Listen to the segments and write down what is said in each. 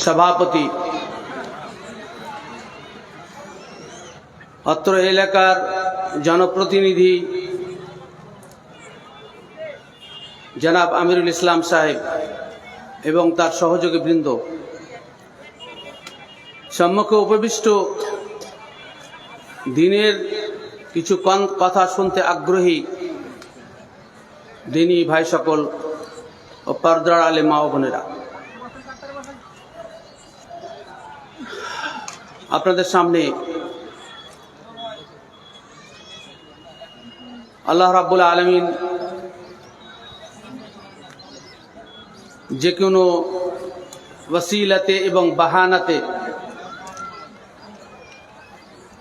সভাপতি, অত্র এলাকার জনপ্রতিনিধি জনাব আমিরুল ইসলাম সাহেব এবং তার সহযোগী বৃন্দ, সম্মুখে উপবিষ্ট দিনের কিছু কথা শুনতে আগ্রহী দিনী ভাই সকল ও পর্দার আলে মা ও বোনেরা, আপনাদের সামনে আল্লাহ রাব্বুল আলামিন যে কোনো ওসিলাতে এবং বাহানাতে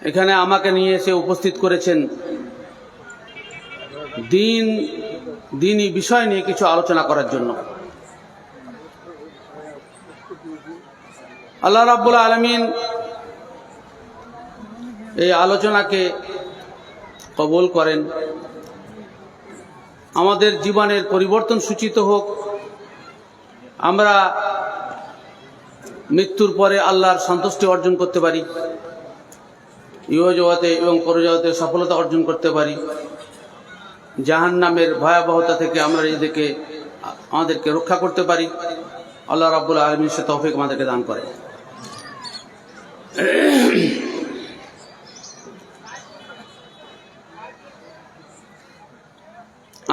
এখানে আমাকে নিয়ে এসে উপস্থিত করেছেন দিনী বিষয় নিয়ে কিছু আলোচনা করার জন্য। আল্লাহ রাব্বুল আলামিন এই আলোচনাকে কবুল করেন, আমাদের জীবনের পরিবর্তন সূচিত হোক, আমরা মৃত্যুর পরে আল্লাহর সন্তুষ্টি অর্জন করতে পারি, ইহজগতে এবং পরজগতে সফলতা অর্জন করতে পারি, জাহান্নামের ভয়াবহতা থেকে আমরা আমাদেরকে রক্ষা করতে পারি। আল্লাহ রাব্বুল আলামিন সে তৌফিক আমাদেরকে দান করে।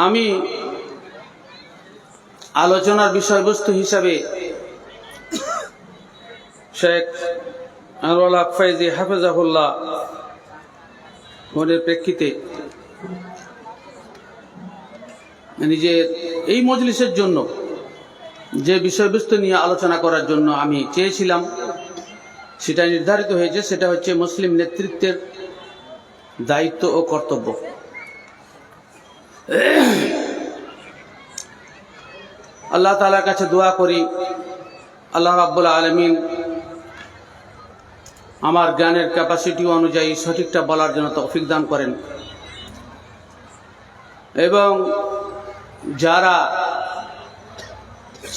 আমি আলোচনার বিষয়বস্তু হিসাবে শেখ আনোয়ারুল হক ফয়জী হাফেজাহুল্লাহ ওদের প্রেক্ষিতে নিজের এই মজলিসের জন্য যে বিষয়বস্তু নিয়ে আলোচনা করার জন্য আমি চেয়েছিলাম সেটা নির্ধারিত হয়েছে, সেটা হচ্ছে মুসলিম নেতৃত্বের দায়িত্ব ও কর্তব্য। আল্লাহ তাআলার কাছে দোয়া করি আল্লাহ রাব্বুল আলামিন আমার জ্ঞানের ক্যাপাসিটি অনুযায়ী সঠিকটা বলার জন্য তৌফিক দান করেন, এবং যারা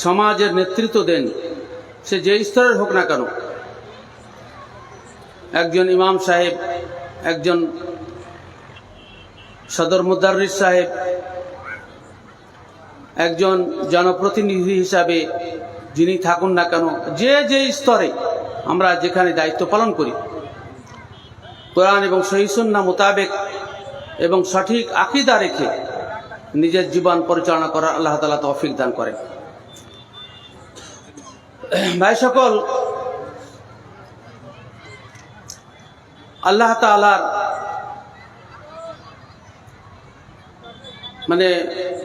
সমাজের নেতৃত্ব দেন সে যে স্তরের হোক না কেন, একজন ইমাম সাহেব, একজন সদর মুদাররিস সাহেব, একজন জনপ্রতিনিধি হিসাবে যিনি থাকুন না কেন, যে স্তরে আমরা যেখানে দায়িত্ব পালন করি, কোরআন এবং সহিহ সুন্নাহ মোতাবেক এবং সঠিক আকীদা রেখে নিজের জীবন পরিচালনা করার আল্লাহ তাআলা তৌফিক দান করেন। ভাই সকল, আল্লাহ তাআলার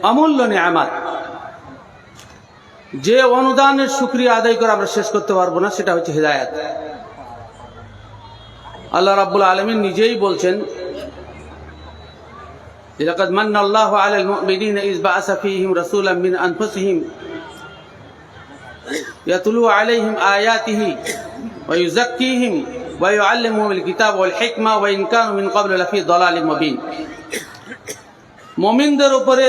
অমূল্য নিয়ামত, যে অনুদানের শুকরিয়া আদায় করে আমরা শেষ করতে পারবো না, সেটা হচ্ছে হিদায়াত। আল্লাহ রাব্বুল আলামিন নিজেই বলছেন, লাকাদ মান্না আল্লাহু আলাল মুমিনিনা ইয বাআসা ফীহিম রাসূলাম মিন আনফুসিহিম ইয়াতলু আলাইহিম আয়াতিহি ওয়া ইউযাক্কিহিম ওয়া ইউআল্লিমুহুমুল কিতাবা ওয়াল হিকমা ওয়া ইন কানু মিন ক্বাবলু লাফী দালালিম মুবিন। মুমিনদের উপরে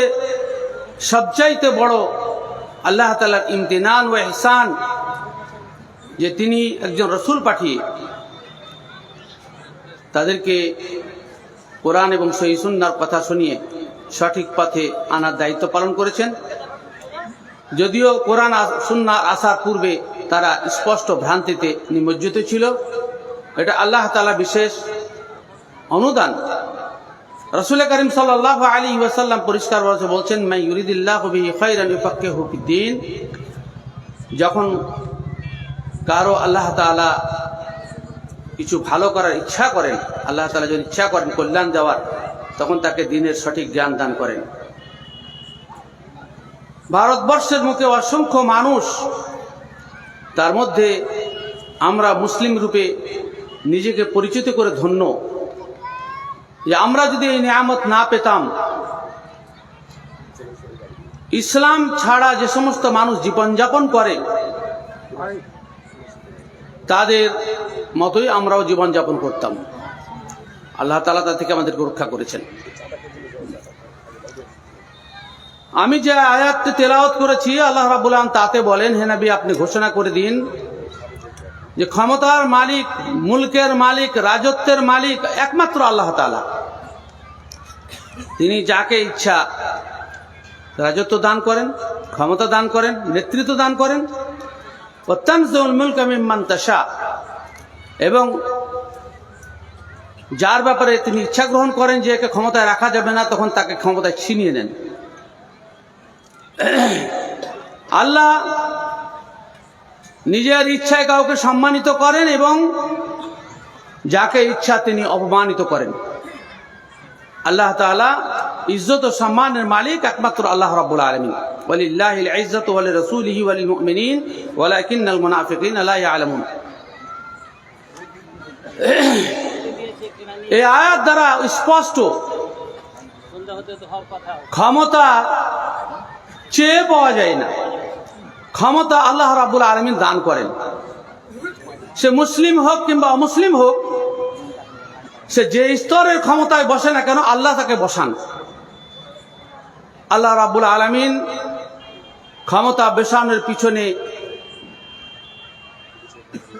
সবচাইতে বড় আল্লাহ তাআলার ইমতিনান ও ইহসান যে তিনি একজন রাসূল পাঠিয়ে তাদেরকে কোরআন এবং সহিহ সুন্নাহর কথা শুনিয়ে সঠিক পথে আনার দায়িত্ব পালন করেছেন। যদিও কোরআন সুন্নাহ আসার পূর্বে তারা স্পষ্ট ভ্রান্তিতে নিমজ্জিত ছিল, এটা আল্লাহ তাআলা বিশেষ অনুদান। রাসূল করিম সাল্লাল্লাহু আলাইহি ওয়াসাল্লাম পরিষ্কারভাবে বলছেন, মান ইউরিদিল্লাহু বিহি খায়রান ইউফাক্কিহু ফিদ্দীন। যখন কারো আল্লাহ তাআলা কিছু ভালো করার ইচ্ছা করেন, আল্লাহ তাআলা যদি ইচ্ছা করেন কল্যাণ দেওয়ার, তখন তাকে দ্বীনের সঠিক জ্ঞান দান করেন। ভারতবর্ষের মুখে অসংখ্য মানুষ, তার মধ্যে আমরা মুসলিম রূপে নিজেকে পরিচিত করে ধন্য যে আমরা যদি এই নিয়ামত না পেতাম, ইসলাম ছাড়া যে সমস্ত মানুষ জীবনযাপন করে তাদের মতোই আমরাও জীবনযাপন করতাম। আল্লাহ তাআলা তা থেকে আমাদেরকে রক্ষা করেছেন। আমি যে আয়াতটি তেলাওয়াত করেছি, আল্লাহ রাব্বুল আলামিন তাতে বলেন, হে নবী আপনি ঘোষণা করে দিন যে ক্ষমতার মালিক, মুলকের মালিক, রাজত্বের মালিক একমাত্র আল্লাহ তাআলা। তিনি যাকে ইচ্ছা রাজত্ব দান করেন, ক্ষমতা দান করেন, নেতৃত্ব দান করেন। ওয়া তানজিউল মুলকা মিম্মান তাশা, এবং যার ব্যাপারে তিনি ইচ্ছা গ্রহণ করেন যে একে ক্ষমতায় রাখা যাবে না, তখন তাকে ক্ষমতায় ছিনিয়ে নেন। আল্লাহ নিজের ইচ্ছায় কাউকে সম্মানিত করেন এবং যাকে ইচ্ছা তিনি অপমানিত করেন। আল্লাহ তাআলা ইজ্জত ও সম্মানের মালিক একমাত্র আল্লাহ রাব্বুল আলামিন। ওয়ালিল্লাহিল ইজ্জাতু ওয়া লিরাসূলিহি ওয়া লিল মুমিনিন ওয়ালাকিন্নাল মুনাফিকিনা লা ইয়ালামুন। এই আয়াত দ্বারা স্পষ্ট ক্ষমতা চেয়ে পাওয়া যায় না, ক্ষমতা আল্লাহ রাব্বুল আলামিন দান করেন। সে মুসলিম হোক কিংবা অমুসলিম হোক, সে যে স্তরের ক্ষমতায় বসে না কেন আল্লাহ তাকে বসান। আল্লাহ রাব্বুল আলামিন ক্ষমতা বেসানোর পিছনে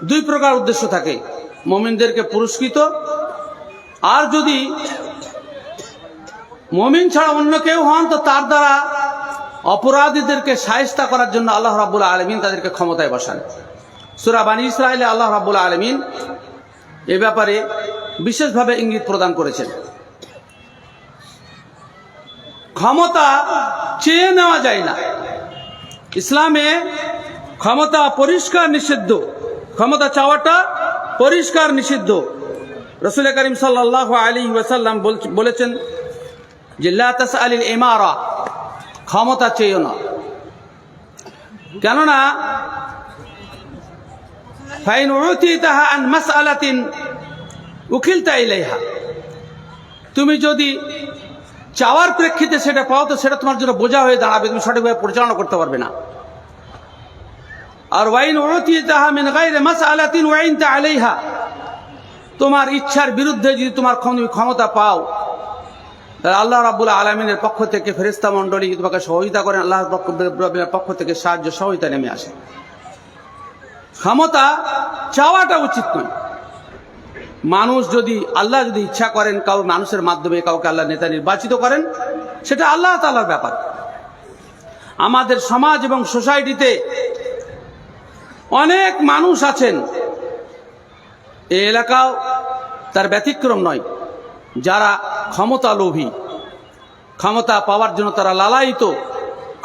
দুই প্রকার উদ্দেশ্য থাকে: মুমিনদেরকে পুরস্কৃত, আর যদি মুমিন ছাড়া অন্য কেউ হন তো তার দ্বারা অপরাধীদেরকে শায়েস্তা করার জন্য আল্লাহ রাব্বুল আলামিন তাদেরকে ক্ষমতায় বসান। সূরা বানী ইসরাঈলে আল্লাহ রাব্বুল আলামিন এ ব্যাপারে বিশেষভাবে ইঙ্গিত প্রদান করেছেন। ক্ষমতা চেয়ে নেওয়া যায় না। ইসলামে ক্ষমতা পরিষ্কার নিষিদ্ধ, ক্ষমতা চাওয়াটা পরিষ্কার নিষিদ্ধ। রাসূল করিম সাল্লাল্লাহু আলাইহি ওয়াসাল্লাম বলেছেন যে লা তাসআলিল ইমারা, ক্ষমতা চেয়েও না। কেননা ফাইন উতিতাহা আন মাসআলাতিন উকিলতা ইলাইহা, তুমি যদি চাওয়ার প্রেক্ষিতে সেটা পাও তো সেটা তোমার জন্য বোঝা হয়ে দাঁড়াবে, তুমি সঠিকভাবে পরিচালনা করতে পারবে না। আর ওয়াইন উতিতাহা মিন গায়রি মাসআলাতিন ওয়াইনতা আলাইহা, তোমার ইচ্ছার বিরুদ্ধে যদি তোমার ক্ষমতা পাও, তাহলে আল্লাহ রাব্বুল আলামিনের পক্ষ থেকে ফেরেশতা মণ্ডলী তোমাকে সহযোগিতা করেন, আল্লাহর পক্ষ থেকে সাহায্য সহযোগিতা নেমে আসে। ক্ষমতা চাওয়াটা উচিত নয়। মানুষ যদি আল্লাহ যদি ইচ্ছা করেন কাউ মানুষের মাধ্যমে কাউকে আল্লাহ নেতা নির্বাচিত করেন, সেটা আল্লাহ তাআলার ব্যাপার। আমাদের সমাজ এবং সোসাইটিতে অনেক মানুষ আছেন, এই এলাকাও তার ব্যতিক্রম নয়, যারা ক্ষমতা লোভী, ক্ষমতা পাওয়ার জন্য তারা লালায়িত,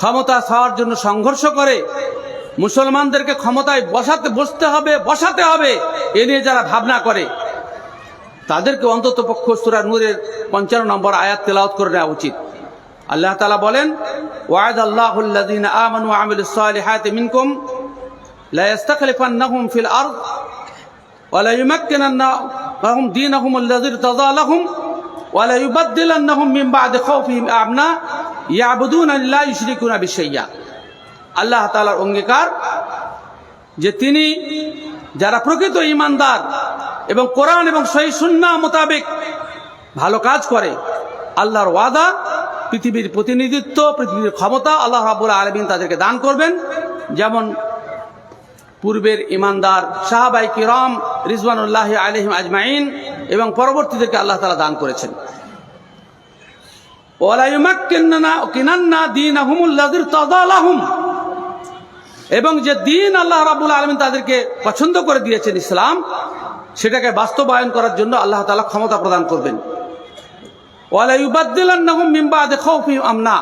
ক্ষমতা পাওয়ার জন্য সংঘর্ষ করে। মুসলমানদেরকে ক্ষমতায় বসাতে হবে এ নিয়ে যারা ভাবনা করে, তাদেরকে অন্তত পক্ষ সূরা নূরের 55 নম্বর আয়াত তেলাওয়াত করে নেওয়া উচিত। আল্লাহ তাআলা বলেন, ওয়া'দাল্লাহুল্লাযীনা আমানু ওয়া আমিলুস সালিহাতি মিনকুম লা ইস্তাখলিফান্নাহুম ফিল আরদ ওয়া লা ইউমাক্কিনান্না লাহুম দীনাহুম আল্লাযী ইরতাযা লাহুম ওয়া লা ইউবাদদিলান্নাহুম মিন বা'দি খাউফিহিম আমনা ইয়াবুদুনা লা ইউশরিকুনা বিহি শাইয়্যা। আল্লাহ তাআলার অঙ্গীকার যে তিনি যারা প্রকৃত ঈমানদার এবং কোরআন এবং সহিহ সুন্নাহ মোতাবেক ভালো কাজ করে, আল্লাহর ওয়াদা পৃথিবীর প্রতিনিধিত্ব, পৃথিবীর ক্ষমতা আল্লাহ রাব্বুল আলামিন তাদেরকে দান করবেন। যেমন পূর্বের ঈমানদার সাহাবায়ে কিরাম রিজওয়ানুল্লাহি আলাইহিম আজমাইন এবং পরবর্তীদেরকে আল্লাহ তাআলা দান করেছেন। ওয়ালা ইউমাক্কিনান্না দীনাহুমুল্লাযী ইরতাযা লাহুম, এবং যে দ্বীন আল্লাহ রাব্বুল আলামিন তাদেরকে পছন্দ করে দিয়েছেন ইসলাম, সেটাকে বাস্তবায়ন করার জন্য আল্লাহ তাআলা ক্ষমতা প্রদান করবেন। ওয়ালা ইউবাদদিলান্নাহুম মিন বা'দি খাউফিহিম আমনা,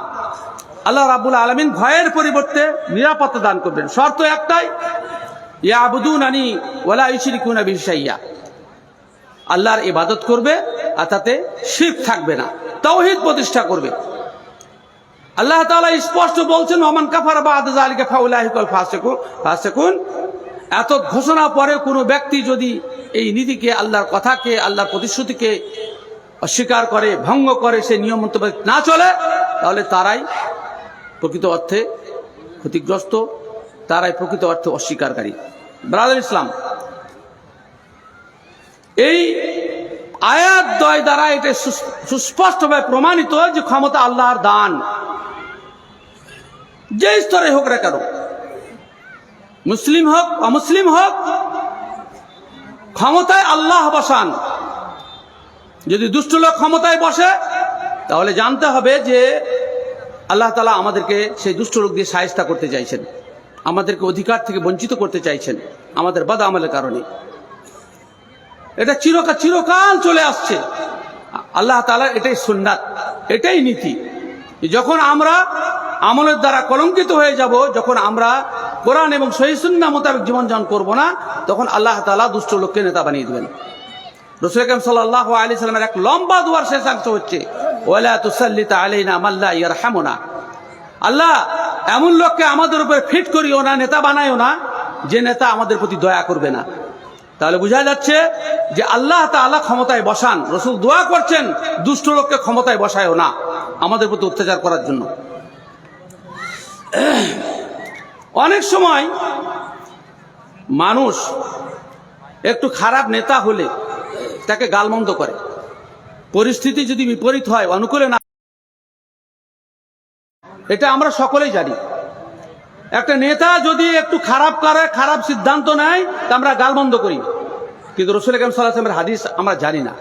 আল্লাহ রাব্বুল আলামিন ভয়ের পরিবর্তে নিরাপত্তা দান করবেন। শর্ত একটাই, ইয়াবুদুনানি ওয়ালা ইউশরিকুনা বিহি শাইয়্যা, আল্লাহর ইবাদত করবে আর তাতে শিরক থাকবে না, তাওহীদ প্রতিষ্ঠা করবে। আল্লাহ তাআলা স্পষ্ট বলছেন, ওমান কাফারা বা'দা যালিকা ফাউলাইহিকাল ফাসিকুন। এত ঘোষণা পরে কোনো ব্যক্তি যদি এই নীতিকে, আল্লাহর কথাকে, আল্লাহর প্রতিশ্রুতিকে অস্বীকার করে, ভঙ্গ করে, সে নিয়ম মোতাবেক না চলে, তাহলে তারাই প্রকৃত অর্থে ক্ষতিগ্রস্ত, তারাই প্রকৃত অর্থে অস্বীকারী। ব্রাদার ইসলাম, এই আয়াত দ্বয় দ্বারা এটা সুস্পষ্টভাবে প্রমাণিত যে ক্ষমতা আল্লাহর দান, যে স্তরে হোক না কেন, মুসলিম হোক অমুসলিম হোক, ক্ষমতায় আল্লাহ বসান। যদি দুষ্ট লোক ক্ষমতায় বসে তাহলে জানতে হবে যে আল্লাহ তাআলা আমাদেরকে সেই দুষ্ট লোক দিয়ে শায়েস্তা করতে চাইছেন, আমাদেরকে অধিকার থেকে বঞ্চিত করতে চাইছেন আমাদের বদ আমলের কারণে। এটা চিরকাল চলে আসছে। আল্লাহ তাআলার এটাই সুন্নাত, এটাই নীতি। যখন আমরা আমলের দ্বারা কলঙ্কিত হয়ে যাব, যখন আমরা কোরআন এবং সহিহ সুন্নাহ মোতাবেক জীবনযাপন করব না, তখন আল্লাহ তাআলা দুষ্ট লোককে নেতা বানিয়ে দেবেন। রাসূল আকরাম সাল্লাল্লাহু আলাইহি সাল্লামের এক লম্বা দুয়ার শেষ অংশ হচ্ছে ওয়ালা তুসাল্লিত আলাইনা মান লা ইয়ারহামুনা। আল্লাহ এমন লোককে আমাদের উপর ফিট করিও না, নেতা বানাইও না, যে নেতা আমাদের প্রতি দয়া করবে না। তাহলে বোঝা যাচ্ছে যে আল্লাহ তাআলা ক্ষমতায় বসান, রাসূল দোয়া করছেন দুষ্ট লোককে ক্ষমতায় বসায়ও না আমাদের প্রতি অত্যাচার করার জন্য। অনেক সময় মানুষ একটু খারাপ নেতা হলে তাকে গালমন্দ করে, পরিস্থিতি যদি বিপরীত হয়, অনুকূলে না, এটা আমরা সকলেই জানি। একটা নেতা যদি একটু খারাপ করে, খারাপ সিদ্ধান্ত নেয়, তা আমরা গালমন্দ করি। কিন্তু রাসূল আকরাম সাল্লাল্লাহু আলাইহি ওয়াসাল্লামের হাদিস আমরা জানি না।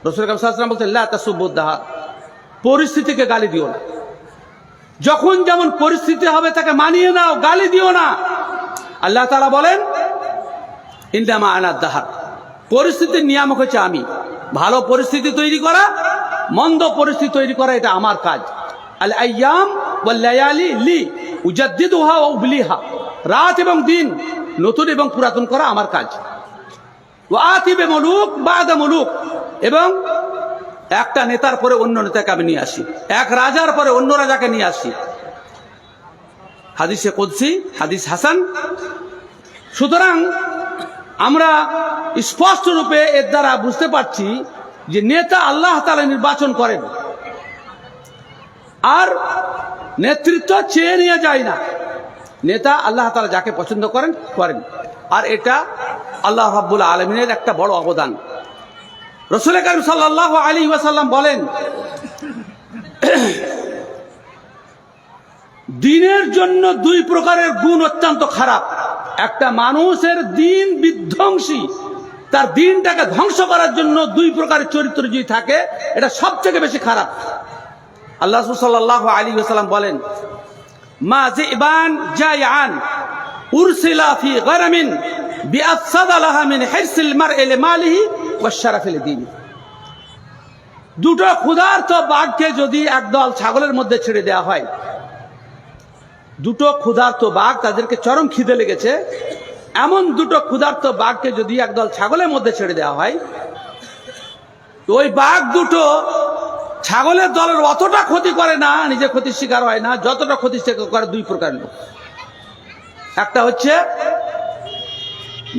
রাসূল আকরাম সাল্লাল্লাহু আলাইহি ওয়াসাল্লাম বলতেন লা তাসুব্বুদ দাহার, পরিস্থিতিকে গালি দিও না। যখন যেমন পরিস্থিতি হবে তাকে মানিয়ে নাও, গালি দিও না। আল্লাহ তাআলা বলেন ইন্নামা আনা দাহার, পরিস্থিতির নিয়ামক হচ্ছে আমি। ভালো পরিস্থিতি তৈরি করা, মন্দ পরিস্থিতি তৈরি করা, এটা আমার কাজ। আল আইয়াম ওয়াল লায়ালি লি উজাদ্দিদুহা ওয়া উবলিহা, রাত এবং দিন নতুন এবং পুরাতন করা আমার কাজ। ওয়া আতিবে মুলুক বাদা মুলুক, এবং একটা নেতার পরে অন্য নেতাকে আমি নিয়ে আসি, এক রাজার পরে অন্য রাজাকে নিয়ে আসি। হাদিসে কুদসি, হাদিস হাসান। সুতরাং আমরা স্পষ্ট রূপে এর দ্বারা বুঝতে পারছি যে নেতা আল্লাহ তাআলা নির্বাচন করেন, আর নেতৃত্ব চেয়ে নিয়ে যায় না। নেতা আল্লাহ তাআলা যাকে পছন্দ করেন, আর এটা আল্লাহ রাব্বুল আলামিনের একটা বড় অবদান। রাসূল কারীম সাল্লাল্লাহু আলাইহি ওয়াসাল্লাম বলেন দিনের জন্য দুই প্রকারের গুণ অত্যন্ত খারাপ। একটা মানুষের দিন বিধ্বংসী, তার দিনটাকে ধ্বংস করার জন্য দুই প্রকারের চরিত্র যদি থাকে, এটা সবথেকে বেশি খারাপ। আল্লাহ রাসূল সাল্লাল্লাহু আলাইহি ওয়াসাল্লাম বলেন মা যিবান জায়ান উরসিলা ফি গরামিন বিআফসাদা লাহা মিন হিরসিল মারই লিমালিহি ওয়া শারাফি লিদীনি। দুটো ক্ষুধার্ত বাঘকে যদি একদল ছাগলের মধ্যে ছেড়ে দেওয়া হয়, দুটো ক্ষুধার্ত বাঘ, তাদেরকে চরম খিদে লেগেছে, এমন দুটো ক্ষুধার্ত বাঘকে যদি একদল ছাগলের মধ্যে ছেড়ে দেওয়া হয়, তো ওই বাঘ দুটো ছাগলের দলের অতটা ক্ষতি করে না, নিজে ক্ষতির শিকার হয় না, যতটা ক্ষতির শিকার করে দুই প্রকার লোক। একটা হচ্ছে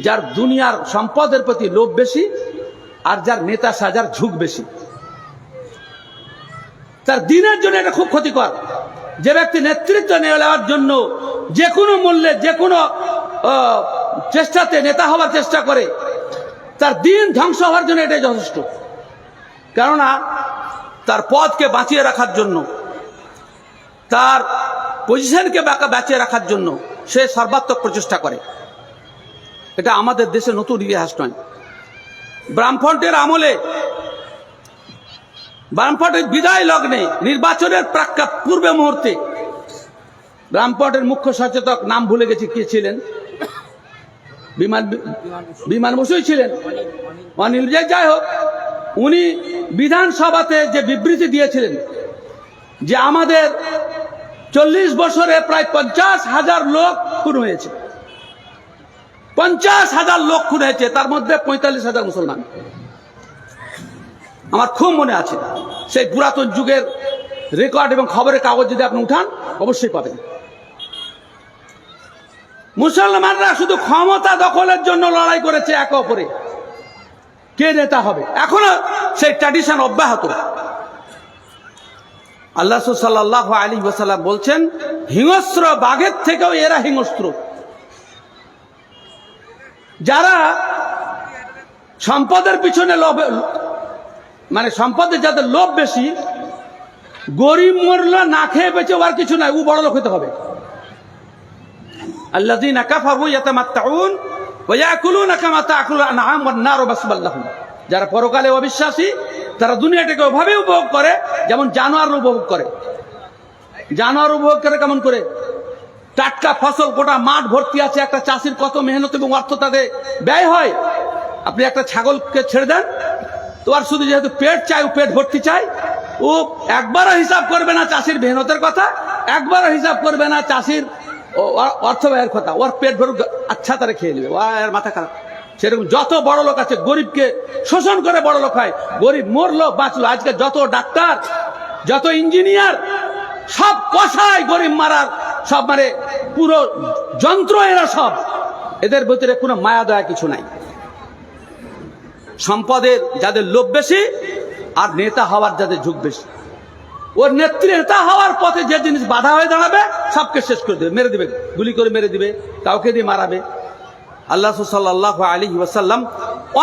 যার দুনিয়ার সম্পদের প্রতি লোভ বেশি, আর যার নেতা সাজার ঝুঁক বেশি। তার দিনের জন্য এটা খুব ক্ষতিকর। যে ব্যক্তি নেতৃত্ব নেওয়ার জন্য যে কোনো মূল্যে, যে কোনো চেষ্টাতে নেতা হওয়ার চেষ্টা করে, তার দিন ধ্বংস হওয়ার জন্য এটাই যথেষ্ট। কেননা তার পদকে বাঁচিয়ে রাখার জন্য, তার পজিশনকে বাঁচিয়ে রাখার জন্য সে সর্বাত্মক প্রচেষ্টা করে। এটা আমাদের দেশে নতুন ইতিহাস নয়। বামফ্রন্টের আমলে, বামফ্রন্টের বিদায় লগ্নে, নির্বাচনের পূর্বে মুহূর্তে, বামফ্রন্টের মুখ্য সচেতক, নাম ভুলে গেছি কে ছিলেন, বিমান বসুই ছিলেন, অনিল, যাই হোক, উনি বিধানসভাতে যে বিবৃতি দিয়েছিলেন যে আমাদের 40 বছরে প্রায় 50,000 লোক খুন হয়েছে, 50,000 লোক খুন হয়েছে, তার মধ্যে 45,000 মুসলমান। আমার খুব মনে আছে, সেই পুরাতন যুগের রেকর্ড এবং খবরের কাগজ যদি আপনি উঠান অবশ্যই পাবেন। মুসলমানরা শুধু ক্ষমতা দখলের জন্য লড়াই করেছে একে অপরে, কে নেতা হবে, এখনো সেই ট্র্যাডিশন অব্যাহত। আল্লাহ সাল্লাল্লাহু আলাইহি ওয়াসাল্লাম বলছেন হিংস্র বাঘের থেকেও এরা হিংস্র। যারা সম্পদের পিছনে লোভ, মানে সম্পদের যাদের লোভ বেশি, গরিব মরল না খেয়ে বেঁচে আর কিছু নাই, ও বড় লোক হতে হবে। আল্লাযীনা কাফারু ইয়াতামাত্তাউন ওয়ায়াকুলুনা কামা তাকুলুল আনআম ওয়ান নারু মাসওয়াল্লাহুম। যারা পরকালে অবিশ্বাসী তারা দুনিয়াটাকে ওভাবে উপভোগ করে যেমন জানোয়ার উপভোগ করে। জানোয়ার উপভোগ করে কেমন করে? টাটকা ফসল, গোটা মাঠ ভর্তি আছে, একটা চাষির কত মেহনত এবং অর্থ তাতে ব্যয় হয়। আপনি একটা ছাগলকে ছেড়ে দেন, তো আর শুধু যেহেতু পেট চাই, ও পেট ভর্তি চাই, ও একবারও হিসাব করবে না চাষির মেহনতের কথা, একবারও হিসাব করবে না চাষির অর্থ ব্যয়ের কথা। ওর পেট ভরুক, আচ্ছা তারা খেয়ে নেবে, ও আর মাথা খারাপ। সেরকম যত বড় লোক আছে গরিবকে শোষণ করে বড় লোক হয়। গরিব মরলো বাঁচলো। আজকে যত ডাক্তার, যত ইঞ্জিনিয়ার, সব কষায় গরিব মারার, সব মানে পুরো যন্ত্র এরা সব। এদের ভিতরে কোনো মায়া দয়া কিছু নাই। সম্পদের যাদের লোভ বেশি আর নেতা হওয়ার যাদের ঝুঁক বেশি। ওর নেতা হওয়ার পথে যে জিনিস বাধা হয়ে দাঁড়াবে সবকে শেষ করে দেবে, মেরে দিবে, গুলি করে মেরে দিবে, কাউকে দিয়ে মারাবে। আল্লাহ সাল্লাল্লাহু আলাইহি ওয়াসাল্লাম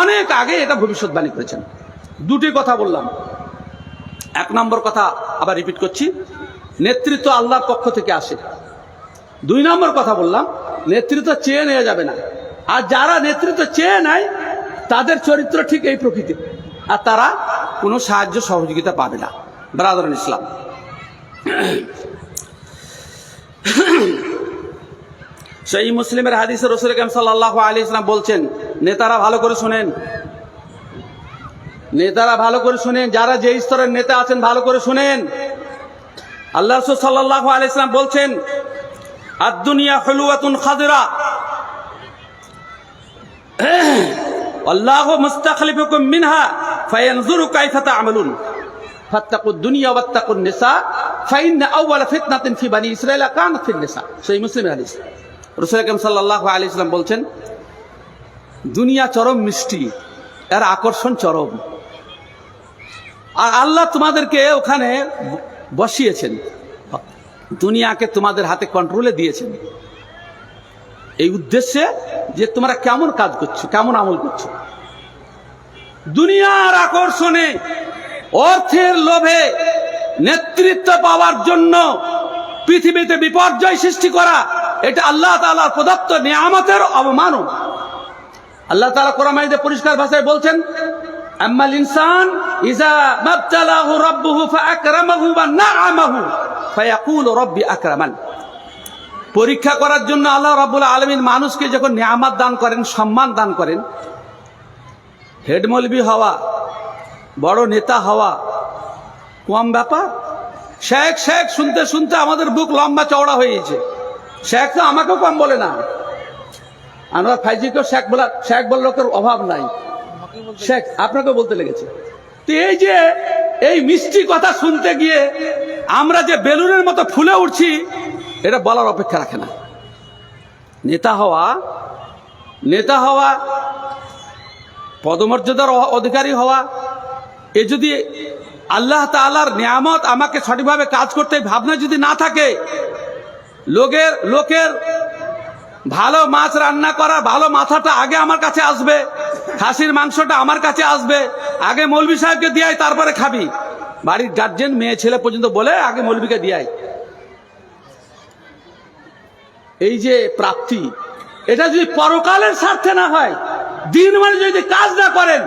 অনেক আগে এটা ভবিষ্যৎবাণী করেছেন। দুটি কথা বললাম। এক নম্বর কথা আবার রিপিট করছি, নেতৃত্ব আল্লাহর পক্ষ থেকে আসে। দুই নম্বর কথা বললাম, নেতৃত্ব চেয়ে নেওয়া যাবে না। আর যারা নেতৃত্ব চেয়ে নেয় তাদের চরিত্র ঠিক এই প্রকৃতির, আর তারা কোনো সাহায্য সহযোগিতা পাবে না। ব্রাদার ইসলাম, সেই মুসলিমের হাদিসে রাসূল আকরাম সাল্লাল্লাহু আলাইহি ওয়াসাল্লাম বলছেন, নেতারা ভালো করে শুনেন, নেতারা ভালো করে শুনেন, যারা যে স্তরের নেতা আছেন ভালো করে শুনেন। আল্লাহ রাসূল সাল্লাল্লাহু আলাইহি ওয়াসাল্লাম বলছেন, আদ-দুনিয়া হুলওয়াতুন খাদিরা আল্লাহু মুস্তাখলিফুকুম মিনহা ফায়ানজুরু কাইফা তা'মালুন ফাত্তাকুদ দুনিয়া ওয়াত্তাকুন নিসা ফাইন্না আউওয়ালা ফিতনাতিন ফি বানি ইসরাঈল কানাত ফিন নিসা। সেই মুসলিমের হাদিস। রাসূল আকরাম সাল্লাল্লাহু আলাইহি ওয়াসাল্লাম বলছেন, দুনিয়া চরম মিষ্টি, এর আকর্ষণ চরম। আর আল্লাহ তোমাদেরকে ওখানে বসিয়েছেন, দুনিয়াকে তোমাদের হাতে কন্ট্রোলে দিয়েছেন এই উদ্দেশ্যে যে তোমরা কেমন কাজ করছো, কেমন আমল করছো। দুনিয়ার আকর্ষণে, অর্থের লোভে নেতৃত্ব পাওয়ার জন্য পৃথিবীতে বিপর্যয় সৃষ্টি করা, এটা আল্লাহ তাআলার প্রদত্ত নিয়ামতের অবমাননা। আল্লাহ তাআলা কোরআন মাজিদে পরিষ্কার ভাষায় বলছেন, আম্মাল ইনসান ইযা মাবতালাহু রাব্বুহু ফাআকরামাহু ওয়া না'আমাহু ফায়াকুলু রাব্বি আকরামান। পরীক্ষা করার জন্য আল্লাহ রাব্বুল আলামিন মানুষকে যখন নিয়ামত দান করেন, সম্মান দান করেন, হেড মৌলবি হওয়া, বড় নেতা হওয়া কম ব্যাপার। শেখ শেখ শুনতে শুনতে আমাদের বুক লম্বা চওড়া হয়ে গেছে। শেখ তো আমাকেও কম বলে না, আমরা ফাইজিকেও শেখ বলার লোকের অভাব নাই। শেখ আপনাকেও বলতে লেগেছে। তো এই যে এই মিষ্টি কথা শুনতে গিয়ে আমরা যে বেলুনের মতো ফুলে উঠছি, এটা বলার অপেক্ষা রাখে না। নেতা হওয়া, পদমর্যাদার অধিকারী হওয়া, এ যদি আল্লাহ তাআলার নিয়ামত আমাকে সঠিকভাবে কাজ করতে ভাবনা যদি না থাকে, লোকের ভালো মাছ রান্না করা ভালো মাথাটা আগে আমার কাছে আসবে, খাসির মাংসটা আমার কাছে আসবে, আগে মৌলভী সাহেবকে দিয়াই তারপরে খাবি। বাড়ির গার্জেন মেয়ে ছেলে পর্যন্ত বলে আগে মৌলভীকে দিয়াই। এই যে প্রাপ্তি, এটা যদি পরকালের স্বার্থে না হয়, দিন মানে যদি কাজ না করেন,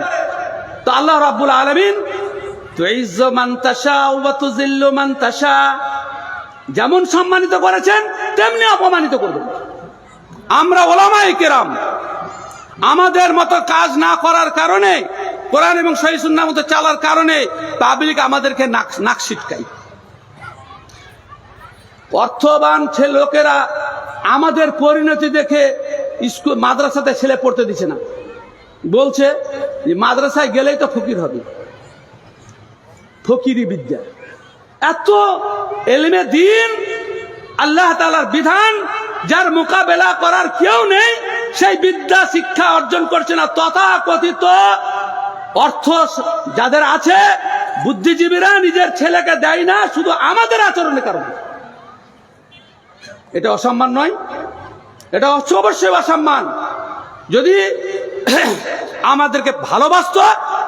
তো আল্লাহ রাব্বুল আলামিন তুইজ্জু মান তাশা ওয়া তুযিল্লু মান তাশা, যেমন সম্মানিত করেছেন তেমনি অপমানিত করবেন। আমরা উলামায়ে কেরাম আমাদের মতো কাজ না করার কারণে, কোরআন এবং সহিহ সুন্নাহর মতো চলার কারণে পাবলিক আমাদেরকে নাক ছিটকায়। অর্থবান লোকেরা আমাদের পরিণতি দেখে স্কুল মাদ্রাসাতে ছেলে পড়তে দিচ্ছে না, বলছে যে মাদ্রাসায় গেলেই তো ফকির হবে, ফকিরি বিদ্যা। এত এলমে দিন, আল্লাহ তাআলার বিধান, যার মোকাবেলা করার কেউ নেই, সেই বিদ্যা শিক্ষা অর্জন করছে না। তথাকথিত অর্থ যাদের আছে, বুদ্ধিজীবীরা নিজের ছেলেকে দেয় না শুধু আমাদের আচরণের কারণে। এটা অসম্মান নয়, এটা অবশ্যই অসম্মান। যদি আমাদেরকে ভালোবাসতো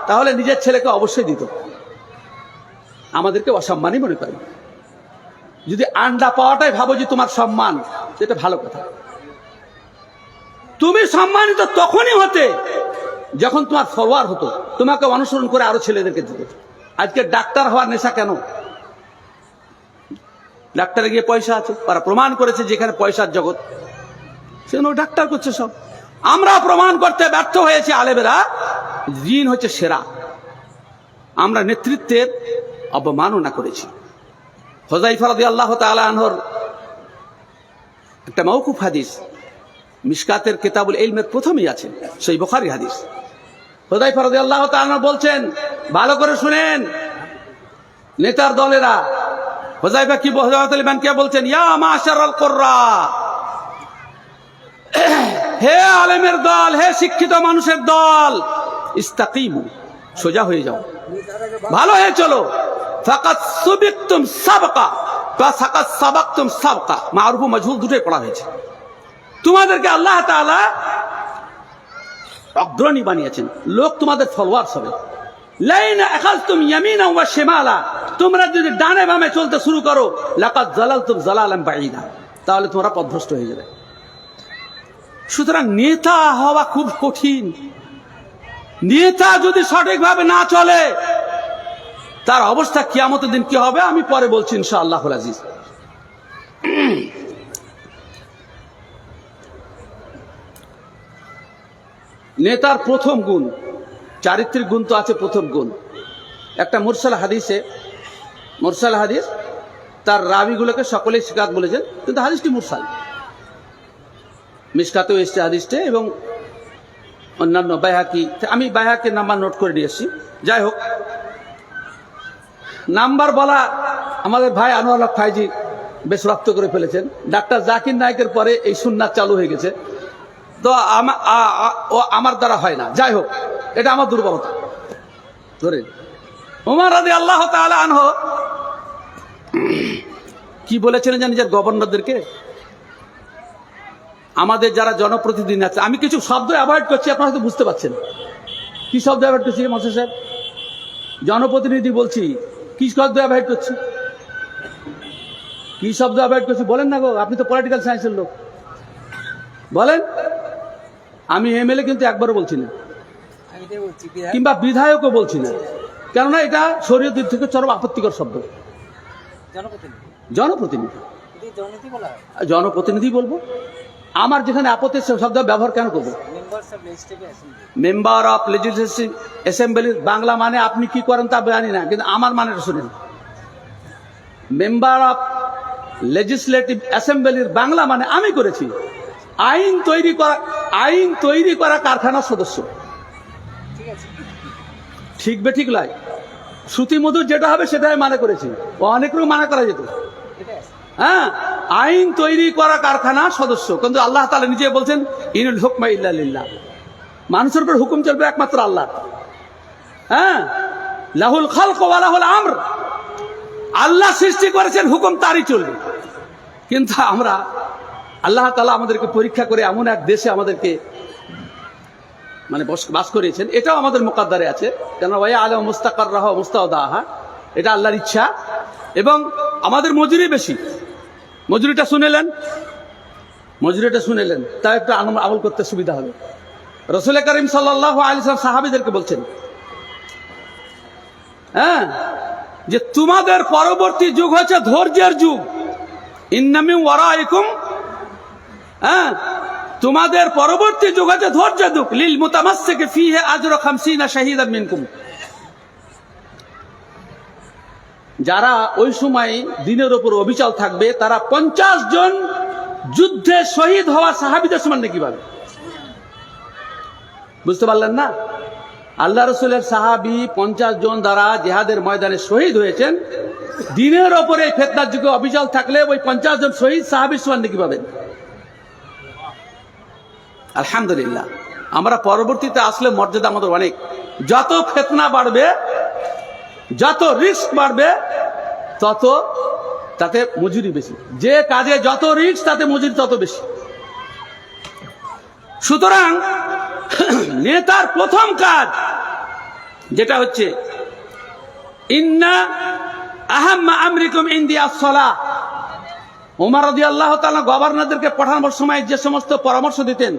তাহলে নিজের ছেলেকে অবশ্যই দিত। আমাদেরকে অসম্মানই মনে করে। যদি আন্ডা পাওয়াটাই ভাবো যে তোমার সম্মান, এটা ভালো কথা। তুমি সম্মানিত তখনই হতে যখন তোমার ফলোয়ার হতো, তোমাকে অনুসরণ করে আরো ছেলেদেরকে দিত। আজকে ডাক্তার হওয়ার নেশা কেন? ডাক্তারে গিয়ে পয়সা আছে, তারা প্রমাণ করেছে যেখানে পয়সার জগৎ, সেখানে ডাক্তার করছে সব। আমরা প্রমাণ করতে ব্যর্থ হয়েছি, আলেমেরা জিন হচ্ছে সেরা। আমরা নেতৃত্বের অবমাননা করেছি। হুযায়ফা রাদিয়াল্লাহু তাআলা আনহুর একটা মওকুফ হাদিস মিশকাতের কিতাবুল ইলমের প্রথমেই আছে, সেই বুখারী হাদিস। হুযায়ফা রাদিয়াল্লাহু তাআলা বলছেন, ভালো করে শুনেন নেতার দলেরা। হুযায়ফা কি কে বলছেন? ইয়া মাশারাল কুররা, হে আলেমের দল, হে শিক্ষিত মানুষের দল, ইস্তাকিমু, সোজা হয়ে যাও, ভালো হয়ে চলো। ফাকাত সুবিকতুম সাবকা বা ফাকাত সাবাকতুম সাবকা, মারুফ ও মাজহুল দুটোই পড়া হয়েছে। তোমাদেরকে আল্লাহ তাআলা অগ্রণী বানিয়েছেন, লোক তোমাদের ফলোয়ার্স হবে। লাইন আখাযতুম ইয়ামিনা ওয়া শিমালা, তোমরা যদি ডানে বামে চলতে শুরু করো, লাকাদ যালালতুম যালালান বাঈদা, তাহলে তোমরা পথভ্রষ্ট হয়ে যাবে। সুতরাং নেতা হওয়া খুব কঠিন। নেতা যদি সঠিকভাবে না চলে, তার অবস্থা কিয়ামতের দিন কি হবে আমি পরে বলছি ইনশাআল্লাহুল আজিজ। নেতার প্রথম গুণ, চারিত্রিক গুণ তো আছে। প্রথম গুণ একটা মুরসাল হাদিসে, মুরসাল হাদিস তার রাবিগুলোকে সকলেই সিকাত বলেছেন, কিন্তু হাদিসটি মুরসাল। মিশকাতেও এসছে হাদিসটি, এবং অন্যান্য বাইহাকি, আমি বাইহাকির নাম্বার নোট করে নিয়েছি। যাই হোক, নাম্বার বলা আমাদের ভাই আনোয়ার হক ফাইজি বেশ রক্ত করে ফেলেছেন। ডাক্তার জাকির নায়েকের পরে এই সুন্নাত চালু হয়ে গেছে, তো আমার দ্বারা হয় না। যাই হোক, এটা আমার দুর্বলতা। ধরে ওমর রাদিয়াল্লাহু তাআলা আনহু কি বলেছিলেন জানেন? নিজের গভর্নরদেরকে, আমাদের যারা জনপ্রতিনিধি আছে, আমি কিছু শব্দ অ্যাভয়েড করছি, আপনারা হয়তো বুঝতে পারছেন কি শব্দ অ্যাভয়েড করছি। মশা সাহেব, জনপ্রতিনিধি বলছি, কি শব্দ অ্যাভয়েড করছি? কি শব্দ অ্যাভয়েড করছি বলেন না গো, আপনি তো পলিটিক্যাল সায়েন্সের লোক, বলেন। আমি এমএলএ কিন্তু একবারও বলছি না, কিংবা বিধায়কও বলছি না, কেননা এটা শরীয়তের দিক থেকে চরম আপত্তিকর শব্দ। জনপ্রতিনিধি, জনপ্রতিনিধি বলবো। আমার যেখানে আপত্তি শব্দ ব্যবহার কেন করবো? Member of legislative assembly Bangla মানে আপনি কি করেন তা জানি না, কিন্তু আমার মানেটা শুনেন। মেম্বার অফ লেজিসলেটিভ অ্যাসেম্বলির বাংলা মানে আমি করেছি আইন তৈরি করা কারখানার সদস্য। ঠিক বে ঠিক লাই, শ্রুতি মধুর যেটা হবে সেটাই মানে করেছি, অনেক রকম মানা করা যেত। হ্যাঁ, আইন তৈরি করা কারখানার সদস্য, কিন্তু আল্লাহ তাআলা নিজে বলছেন ইনুল হুকমা ইল্লা লিল্লাহ, মানুষের উপর হুকুম চলবে একমাত্র আল্লাহ। হ্যাঁ, লাহুল খালক ওয়া লাহুল আমর, আল্লাহ সৃষ্টি করেছেন, হুকুম তারই চলবে। কিন্তু আমরা, আল্লাহ তাআলা আমাদেরকে পরীক্ষা করে এমন এক দেশে আমাদেরকে মানে বাস করিয়েছেন, এটাও আমাদের মুকাদ্দারে আছে, কেন ওয়া আলাম মুস্তাকাররাহা ওয়া মুস্তাওদাহা, এটা আল্লাহর ইচ্ছা। এবং আমাদের মজুরি বেশি, মজুরিটা শুনেলেন, তা একটু আমল করতে সুবিধা হবে। রাসূল করিম সাল্লাল্লাহু আলাইহি ওয়াসাল্লাম সাহাবীদেরকে বলছেন, হ্যাঁ, যে তোমাদের পরবর্তী যুগ হচ্ছে ধৈর্যের যুগ। ইন্না মিন ওয়ারাইকুম, হ্যাঁ, তোমাদের পরবর্তী যুগ হচ্ছে ধৈর্যের যুগ। লিল মুতামাসসিকি ফীহি আজরু 50 শাহীদাম মিনকুম, যারা ওই সময় দিনের উপর অবিচল থাকবে, তারা 50 জন যুদ্ধে শহীদ হওয়া সাহাবীদের সমান নাকি পাবে। বুঝতে পারলেন না? আল্লাহ রাসূলের সাহাবী 50 জন দ্বারা জিহাদের ময়দানে শহীদ হয়েছেন, দিনের ওপরে ফিতনার যুগে অবিচল থাকলে ওই 50 জন শহীদ সাহাবীর সমান নাকি পাবেন। আলহামদুলিল্লাহ, আমরা পরবর্তীতে আসলে মর্যাদা আমাদের অনেক। যত ফিতনা বাড়বে, যত রিস্ক বাড়বে, তত তাতে মজুরি বেশি। যে কাজে যত রিস্ক তাতে মজুরি তত বেশি। সুতরাং নেতার প্রথম কাজ যেটা হচ্ছে ইন্না আহাম্মা আমরিকুম ইনদি আস-সালাহ। ওমর রাদিয়াল্লাহু তাআলা গভর্নরদেরকে পাঠানোর সময় যে সমস্ত পরামর্শ দিতেন,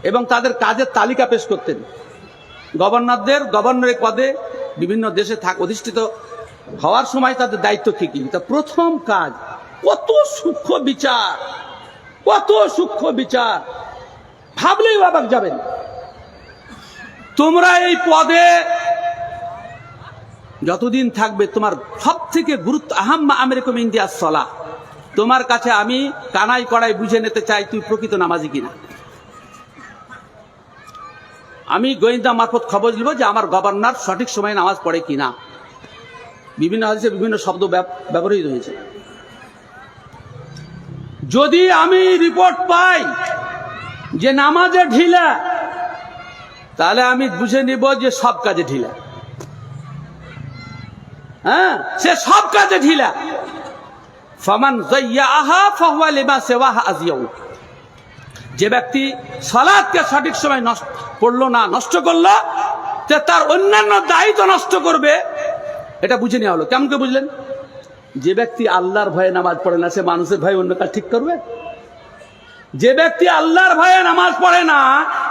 এবং তাদের কাজের তালিকা পেশ করতেন। গভর্নরদের গভর্নরের পদে বিভিন্ন দেশে অধিষ্ঠিত হওয়ার সময় তাদের দায়িত্ব কি কি? তা প্রথম কাজ, কত সূক্ষ্ম বিচার, কত সূক্ষ্ম বিচার, ভাবলেই অবাক যাবেন। তোমরা এই পদে যতদিন থাকবে তোমার সব থেকে গুরুত্ব, আহাম্মা আমেরিকম ইন্ডিয়া সলা, তোমার কাছে আমি কানাই কড়াই বুঝে নিতে চাই তুই প্রকৃত নামাজি কিনা। আমি গোয়েন্দা মারফত খবর নিব যে আমার গভর্নর সঠিক সময়ে নামাজ পড়ে কিনা। বিভিন্ন হাদিসে বিভিন্ন শব্দ ব্যবহৃত হয়েছে। যদি আমি রিপোর্ট পাই যে নামাজে ঢিলা, তাহলে আমি বুঝে নিব যে সব কাজে ঢিলা। হ্যাঁ, সে সব কাজে ঢিলা। ফামান যায়্যাহা ফাহুয়া লিমা সিওয়াহা আযিয়াউ। যে ব্যক্তি সালাতকে সঠিক সময় পড়লো না, নষ্ট করলো, তার অন্যান্য দায়িত্ব নষ্ট করবে, এটা বুঝে নেওয়া হলো। কেমন করে বুঝলেন? যে ব্যক্তি আল্লাহর ভয়ে নামাজ পড়ে না, সে মানুষের ভয়ে অন্য কাজ ঠিক করবে? যে ব্যক্তি আল্লাহর ভয়ে নামাজ পড়ে না,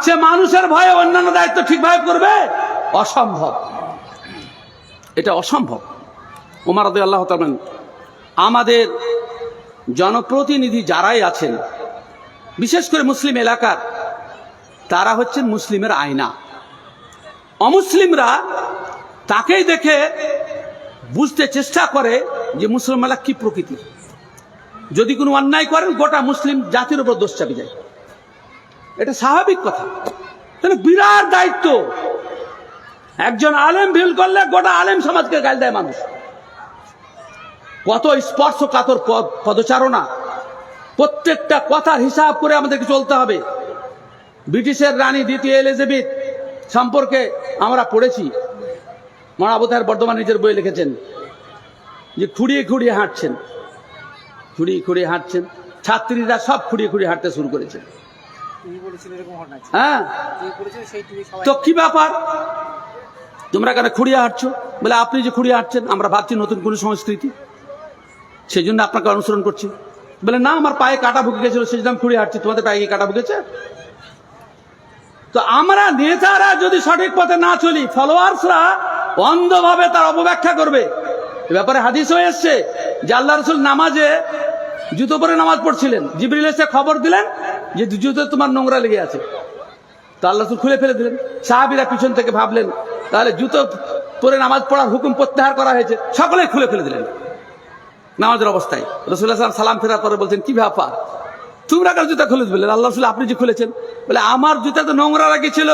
সে মানুষের ভয়ে অন্যান্য দায়িত্ব ঠিকভাবে করবে? অসম্ভব, এটা অসম্ভব। ওমর রাদিয়াল্লাহু তাআলা, আমাদের জনপ্রতিনিধি যারাই আছেন, বিশেষ করে মুসলিম এলাকার, তারা হচ্ছেন মুসলিমের আয়না। অমুসলিমরা তাকেই দেখে বুঝতে চেষ্টা করে যে মুসলমানরা কি প্রকৃতির। যদি কোনো অন্যায় করেন, গোটা মুসলিম জাতির উপর দোষ চাপে যায়। এটা স্বাভাবিক কথা। তাহলে বিরাট দায়িত্ব। একজন আলেম ভুল করলে গোটা আলেম সমাজকে গাল দেয় মানুষ। কত স্পর্শকাতর পদচারণা, প্রত্যেকটা কথার হিসাব করে আমাদেরকে চলতে হবে। ব্রিটিশের রানী দ্বিতীয় এলিজাবেথ সম্পর্কে আমরা পড়েছি, মৌলানা আবু তাহের বর্ধমান নিজের বই লিখেছেন যে খুঁড়িয়ে খুঁড়িয়ে হাঁটছেন, খুঁড়িয়ে খুঁড়িয়ে হাঁটছেন, ছাত্রীরা সব খুঁড়িয়ে খুঁড়িয়ে হাঁটতে শুরু করেছে। হ্যাঁ, তো কি ব্যাপার, তোমরা কেন খুঁড়িয়ে হাঁটছো? বলে আপনি যে খুঁড়িয়ে হাঁটছেন, আমরা ভাবছি নতুন কোন সংস্কৃতি, সেই জন্য আপনাকে অনুসরণ করছি। বলে না, আমার পায়ে কাটা ভুকে গেছিল, সেই জন্য আমি খুঁড়িয়ে হাঁটছি। তোমাদের পায়ে কি কাটা ভুকেছে? তো আমরা নেতারা যদি সঠিক পথে না চলি, ফলোয়ার্সরা অন্ধভাবে তার অপব্যাখ্যা করবে। এ ব্যাপারে হাদিসও এসছে যে আল্লাহ রাসূল নামাজে জুতো পরে নামাজ পড়ছিলেন, জিবরিল এসে খবর দিলেন যে জুতো তোমার নোংরা লেগে আছে। তো আল্লাহ রাসূল খুলে ফেলে দিলেন। সাহাবীরা পিছন থেকে ভাবলেন তাহলে জুতো পরে নামাজ পড়ার হুকুম প্রত্যাহার করা হয়েছে, সকলে খুলে ফেলে দিলেন নামাজের অবস্থায়। রাসূলুল্লাহ সাল্লাল্লাহু আলাইহি ওয়াসাল্লাম সালাম ফেরার পরে বলছেন কি ব্যাপার, তোমরা কার জুতা খুলে দিলেন? আল্লাহ রাসূল আপনি যে খুলেছেন। বলে আমার জুতা তো নোংরা লেগেছিল,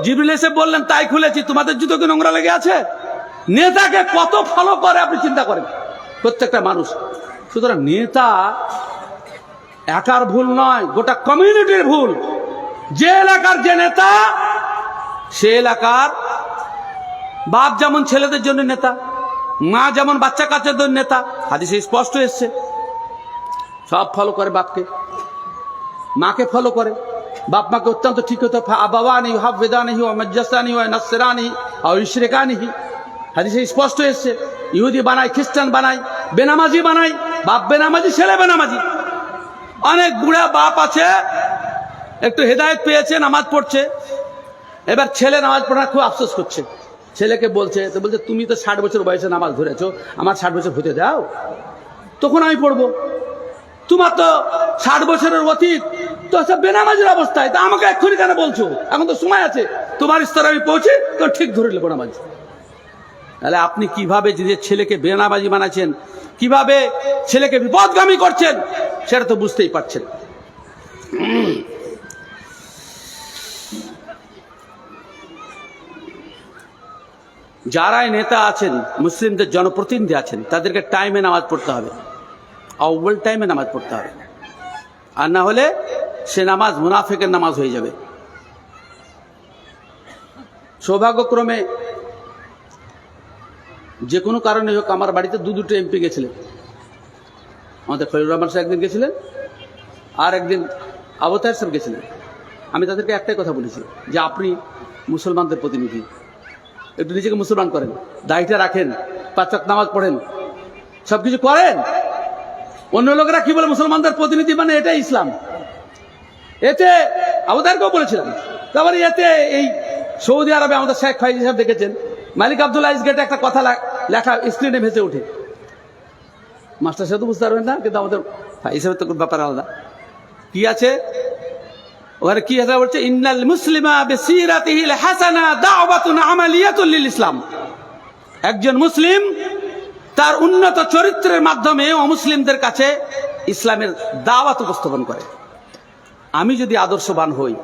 জিবরিল এসে বললেন তাই খুলেছি, তোমাদের জুতো কি নোংরা লেগে আছে? নেতাকে কত ফলো করে আপনি চিন্তা করেন, প্রত্যেকটা মানুষ। সুতরাং নেতা একার ভুল নয়, গোটা কমিউনিটির ভুল। যে এলাকার যে নেতা, সে এলাকার বাপ যেমন ছেলেদের জন্য নেতা, মা যেমন বাচ্চা কাচ্চাদের নেতা, হাদিসে স্পষ্ট এসছে। সব ফলো করে বাপকে, মাকে ফলো করে, বাপ মাকে অত্যন্ত ঠিক হতো। আবাওয়ানি ইউহাফিদানিহি ওয়া মাজ্জাসানিহি ওয়া নাসরানিহি আও ইশরিকানিহি, হাদিসে স্পষ্ট এসছে। ইহুদি বানায়, খ্রিস্টান বানায়, বেনামাজি বানায়, বাপ বেনামাজি, ছেলে বেনামাজি। অনেক বুড়া বাপ আছে, একটু হেদায়েত পেয়েছে, নামাজ পড়ছে, এবার ছেলে নামাজ পড়ার খুব আফসোস করছে। ছেলেকে বলছে, তো বলছে তুমি তো 60 বছর বয়সে নামাজ ধরেছো, আমার 60 বছর হতে দাও, তখন আমি পড়বো। তোমার তো 60 বছরের অতীত, তো সব বেনামাজির অবস্থায়, তা আমাকে এক্ষুনি কেন বলছো? এখন তো সময় আছে, তোমার স্তরে আমি পৌঁছে তো ঠিক ধরে নেবো নামাজ। তাহলে আপনি কিভাবে নিজের ছেলেকে বেনামাজি বানাচ্ছেন, কিভাবে ছেলেকে বিপদগামী করছেন, সেটা তো বুঝতেই পারছেন। যারাই নেতা আছেন, মুসলিমদের জনপ্রতিনিধি আছেন, তাদেরকে টাইমে নামাজ পড়তে হবে, আউয়াল টাইমে নামাজ পড়তে হবে। আর না হলে সে নামাজ মুনাফিকের নামাজ হয়ে যাবে। সৌভাগ্যক্রমে যে কোনো কারণে হোক, আমার বাড়িতে দুটো এমপি গেছিলেন। আমাদের খলিলুর রহমান সাহেব একদিন গেছিলেন, আর একদিন আবু তাহের সাহেব গেছিলেন। আমি তাদেরকে একটাই কথা বলেছি যে আপনি মুসলমানদের প্রতিনিধি, একটু নিজেকে মুসলমান করেন, দায়িত্ব রাখেন, 5 ওয়াক্ত নামাজ পড়েন, সবকিছু করেন। অন্য লোকেরা কি বলে মুসলমানদের প্রতিনিধি মানে এটাই ইসলাম। এতে আমাদেরকেও বলেছিলাম। তারপরে এতে এই সৌদি আরবে আমাদের শেখ ফাইজি সাহেব দেখেছেন, মালিক আব্দুল আজিজ গেটে একটা কথা লেখা স্ক্রিনে ভেসে ওঠে। মাস্টার সাহেব তো বুঝতে পারবেন না, কিন্তু আমাদের ফাইজি সাহেব তো ব্যাপার আলাদা। কি আছে ওখানে, কি আছে বলছে, ইন্নাল মুসলিমা বিসিরাতিহিল হাসানা দাওয়াতুন আমালিয়াতুল লিল ইসলাম। একজন মুসলিম তার উন্নত চরিত্রের মাধ্যমে অমুসলিমদের কাছে ইসলামের দাওয়াত উপস্থাপন করে। আমি যদি আদর্শবান হই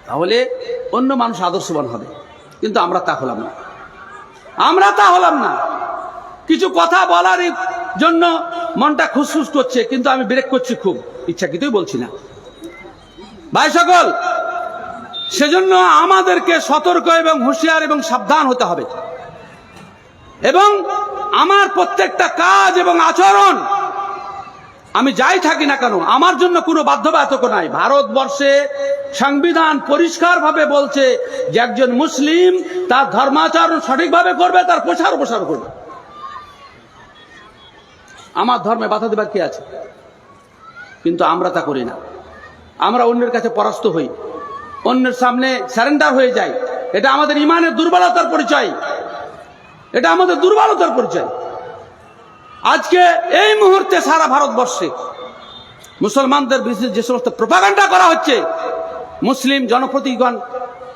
তাহলে অন্য মানুষ আদর্শবান হবে, কিন্তু আমরা তা হলাম না। কিছু কথা বলার জন্য মনটা খুশখুশ করছে, কিন্তু আমি ব্রেক করছি, খুব ইচ্ছাকৃতই বলছি না ভাই সকল। সেজন্য আমাদেরকে সতর্ক এবং হুঁশিয়ার এবং সাবধান হতে হবে, এবং আমার প্রত্যেকটা কাজ এবং আচরণ, আমি যাই থাকি না কেন, আমার জন্য কোনো বাধ্যবাধকতা নাই। ভারতবর্ষে সংবিধান পরিষ্কারভাবে বলছে যে একজন মুসলিম তার ধর্মাচরণ সঠিকভাবে করবে, তার প্রচার করবে। আমার ধর্মে বাধা দেবার কি আছে? কিন্তু আমরা তা করি না। আমরা অন্যের কাছে পরাস্ত হই, অন্যের সামনে সারেন্ডার হয়ে যাই। এটা আমাদের ইমানের দুর্বলতার পরিচয়, এটা আমাদের দুর্বলতার পরিচয়। আজকে এই মুহূর্তে সারা ভারতবর্ষে মুসলমানদের বিরুদ্ধে যে সমস্ত প্রোপাগান্ডা করা হচ্ছে, মুসলিম জনপ্রতিনিধিগণ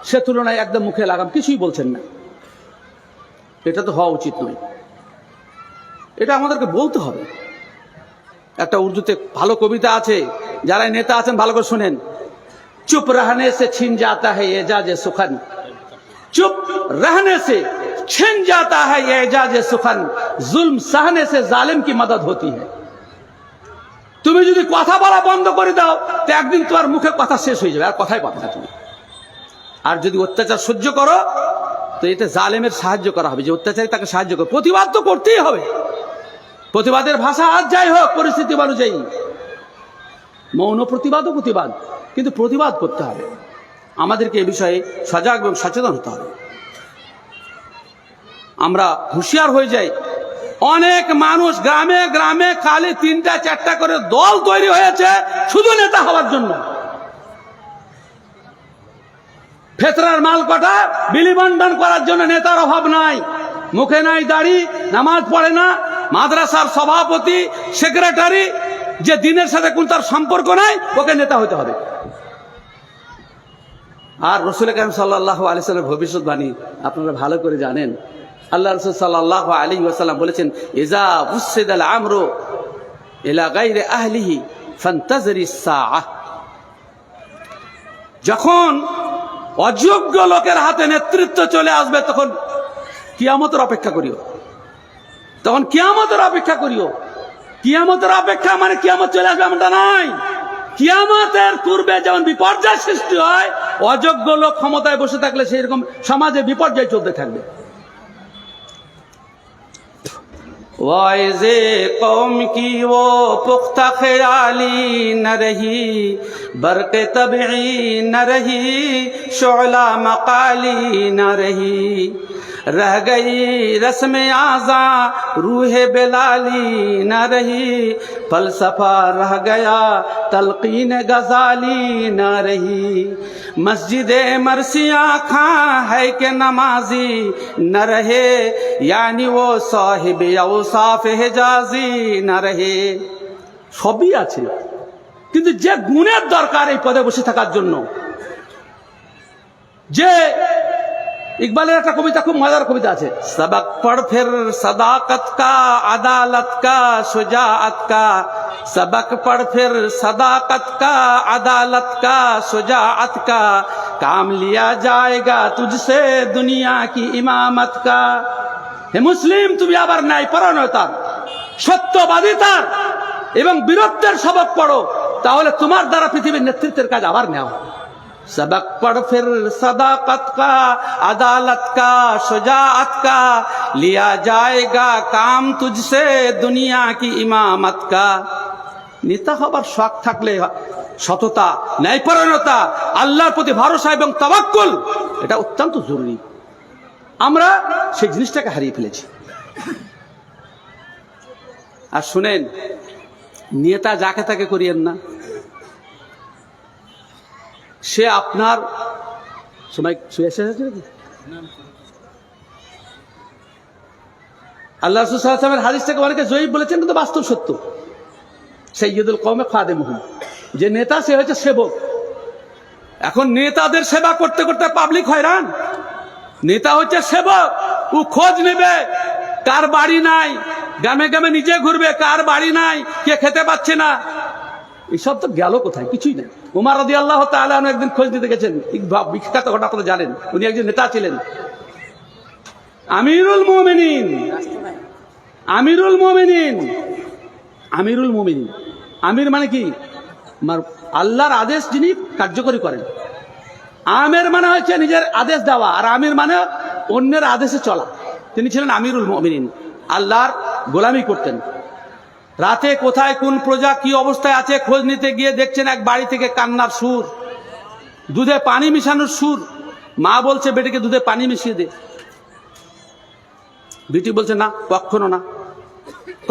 সে তুলনায় একদম মুখে লাগাম কিছুই বলছেন না। এটা তো হওয়া উচিত নয়, এটা আমাদেরকে বলতে হবে। একটা উর্দুতে ভালো কবিতা আছে, যারা নেতা আছেন ভালো করে শুনেন। চুপ রহনে সে ছিন जाता है एजाज सुखन, चुप रहने से छिन जाता है एजाज सुखन, जुल्म सहने से जालिम की मदद होती है। তুমি যদি কথা বলা বন্ধ করে দাও তো একদিন তোমার মুখে কথা শেষ হয়ে যাবে, আর কথাই পাবে না তুমি। আর যদি অত্যাচার সহ্য করো তো এতে জালেমের সাহায্য করা হবে, যে অত্যাচারী তাকে সাহায্য করো। প্রতিবাদ তো করতেই হবে, প্রতিবাদের ভাষা আজ যাই হোক পরিস্থিতি অনুযায়ী, মৌন প্রতিবাদও প্রতিবাদ, কিন্তু প্রতিবাদ করতে হবে। আমাদেরকে এই বিষয়ে সজাগ এবং সচেতন হতে হবে। আমরা হুঁশিয়ার হয়ে যাই। অনেক মানুষ গ্রামে গ্রামে খালি 3টা-4টা করে দল তৈরি হয়েছে শুধু নেতা হওয়ার জন্য। ফেতরার মাল কটা বিলি বন্টন করার জন্য নেতার অভাব নাই। মুখে নাই দাড়ি, নামাজ পড়ে না, মাদ্রাসার সভাপতি সেক্রেটারি, যে দিনের সাথে কোন তার সম্পর্ক নাই, ওকে নেতা হতে হবে। আর রাসূল কারীম সাল্লাল্লাহু আলাইহি ওয়াসাল্লামের ভবিষ্যৎবাণী আপনারা ভালো করে জানেন। আল্লাহ রাসূল সাল্লাল্লাহু আলাইহি ওয়াসাল্লাম বলেছেন, ইজা উসিদাল আমরু ইলা গায়রি আহলিহি ফান্তাযিরিস সাআহ। যখন অযোগ্য লোকের হাতে নেতৃত্ব চলে আসবে তখন কিয়ামতের অপেক্ষা করিও, তখন কিয়ামতের অপেক্ষা করিও। কিয়ামতের অপেক্ষা মানে কিয়ামত চলে আসবে এমনটা নয়। কিয়ামতের পূর্বে যেমন বিপর্যয় সৃষ্টি হয়, অযোগ্য লোক ক্ষমতায় বসে থাকলে সেই রকম সমাজে বিপর্যয় চলতে থাকবে। वाइज़े कौम की वो पुख्ता ख्याली न रही, बरक़े तबई न रही, शोला मकाली न रही, रह गई रस्म आज़ा रूह बेलाली न रही, फलसफा रह गया तलकीन गजाली न रही, मस्जिद मरसिया खां है कि नमाजी न रहे, यानी वो साहिब औसाफ हिजाजी न रहे। সবই আছে, কিন্তু যে গুণের দরকার এই পদে বসে থাকার জন্য, যে ইকবালের একটা কবিতা, খুব মজার কবিতা আছে, सबक पढ़ फिर सदाकत का अदालत का शुजाअत का, सबक पढ़ फिर सदाकत का अदालत का शुजाअत का, काम लिया जाएगा तुझसे दुनिया की इमामत का। হে মুসলিম, তুমি আবার ন্যায় পরায়ণতার, সত্যবাদিতার এবং বীরত্বের সবক পড়ো, তাহলে তোমার দ্বারা পৃথিবীর নেতৃত্বের কাজ আবার নেওয়া হবে। सबक पढ़ फिर सदाकत का अदालत का शुजाअत का, लिया जाएगा काम तुझसे दुनिया की इमामत का। নেতা হবার শখ থাকলে সততা, ন্যায়পরায়ণতা, আল্লাহর প্রতি ভরসা এবং তাওয়াক্কুল এটা অত্যন্ত জরুরি। আমরা সেই জিনিসটাকে হারিয়ে ফেলেছি। আর শুনেন, নেতা যাকে তাকে করিয়েন না। সে আপনার সময় আল্লাহ রাসূল সাল্লাল্লাহু আলাইহি ওয়াসাল্লামের হাদিস থেকে অনেকে জয়ীফ বলেছেন, কিন্তু বাস্তব সত্য। সাইয়্যিদুল কওমে খাদেমুহুম, যে নেতা সে হচ্ছে সেবক। এখন নেতাদের সেবা করতে করতে পাবলিক হয়রান। নেতা হচ্ছে সেবক, ও খোঁজ নেবে কার বাড়ি নাই, গ্রামে গ্রামে নিজে ঘুরবে কার বাড়ি নাই, কে খেতে পাচ্ছে না। এসব তো গেল কোথায়? কিছুই নাই। উমর রাদিয়াল্লাহু তাআলা আনহু একদিন খোঁজ দিতে গেছেন, বিখ্যাত ঘটনা আপনারা জানেন। উনি একজন নেতা ছিলেন, আমিরুল মুমিনিন। আমিরুল মুমিনিন, আমিরুল মুমিনিন, আমির মানে কি? আল্লাহর আদেশ যিনি কার্যকরী করেন। আমের মানে হচ্ছে নিজের আদেশ দেওয়া, আর আমির মানে অন্যের আদেশে চলা। তিনি ছিলেন আমিরুল মুমিনিন, আল্লাহর গোলামি করতেন। রাতে কোথায় কোন প্রজা কি অবস্থায় আছে খোঁজ নিতে গিয়ে দেখছেন এক বাড়ি থেকে কান্নার সুর, দুধে পানি মিশানোর সুর। মা বলছে বেটিকে দুধে পানি মিশিয়ে দে। বেটি বলছে না, কখনো না,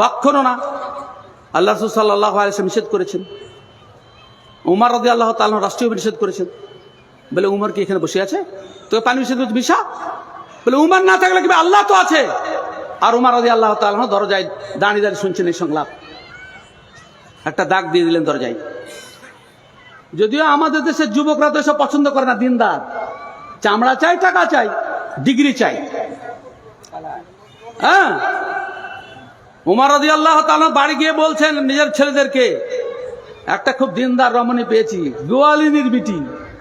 কখনো না। আল্লাহ রাসূল সাল্লাল্লাহু আলাইহি ওয়াসাল্লাম নিষেধ করেছেন। উমর রাদিয়াল্লাহু তাআলা রাষ্ট্রীয় নিষেধ করেছেন। বলে উমর কি এখানে বসে আছে, তোকে পানি মিশিয়ে দুধ মিশা? বলে উমর না থাকলে কি আল্লাহ তো আছে। আর উমর রাদিয়াল্লাহু তাআলা দরজায় দাঁড়িয়ে দাঁড়িয়ে শুনছেন এই সংলাপ। একটা দাগ দিয়ে দিলেন দরজায়। যদিও আমাদের দেশের যুবকরা তো এসব পছন্দ করে না, দিনদার, চামড়া চাই, টাকা চাই, ডিগ্রি চাই। হ্যাঁ, উমর রাদিয়াল্লাহু তাআলা বাড়ি গিয়ে বলছেন নিজের ছেলেদেরকে, একটা খুব দিনদার রমণী পেয়েছি, গোয়ালিনীর বিটি,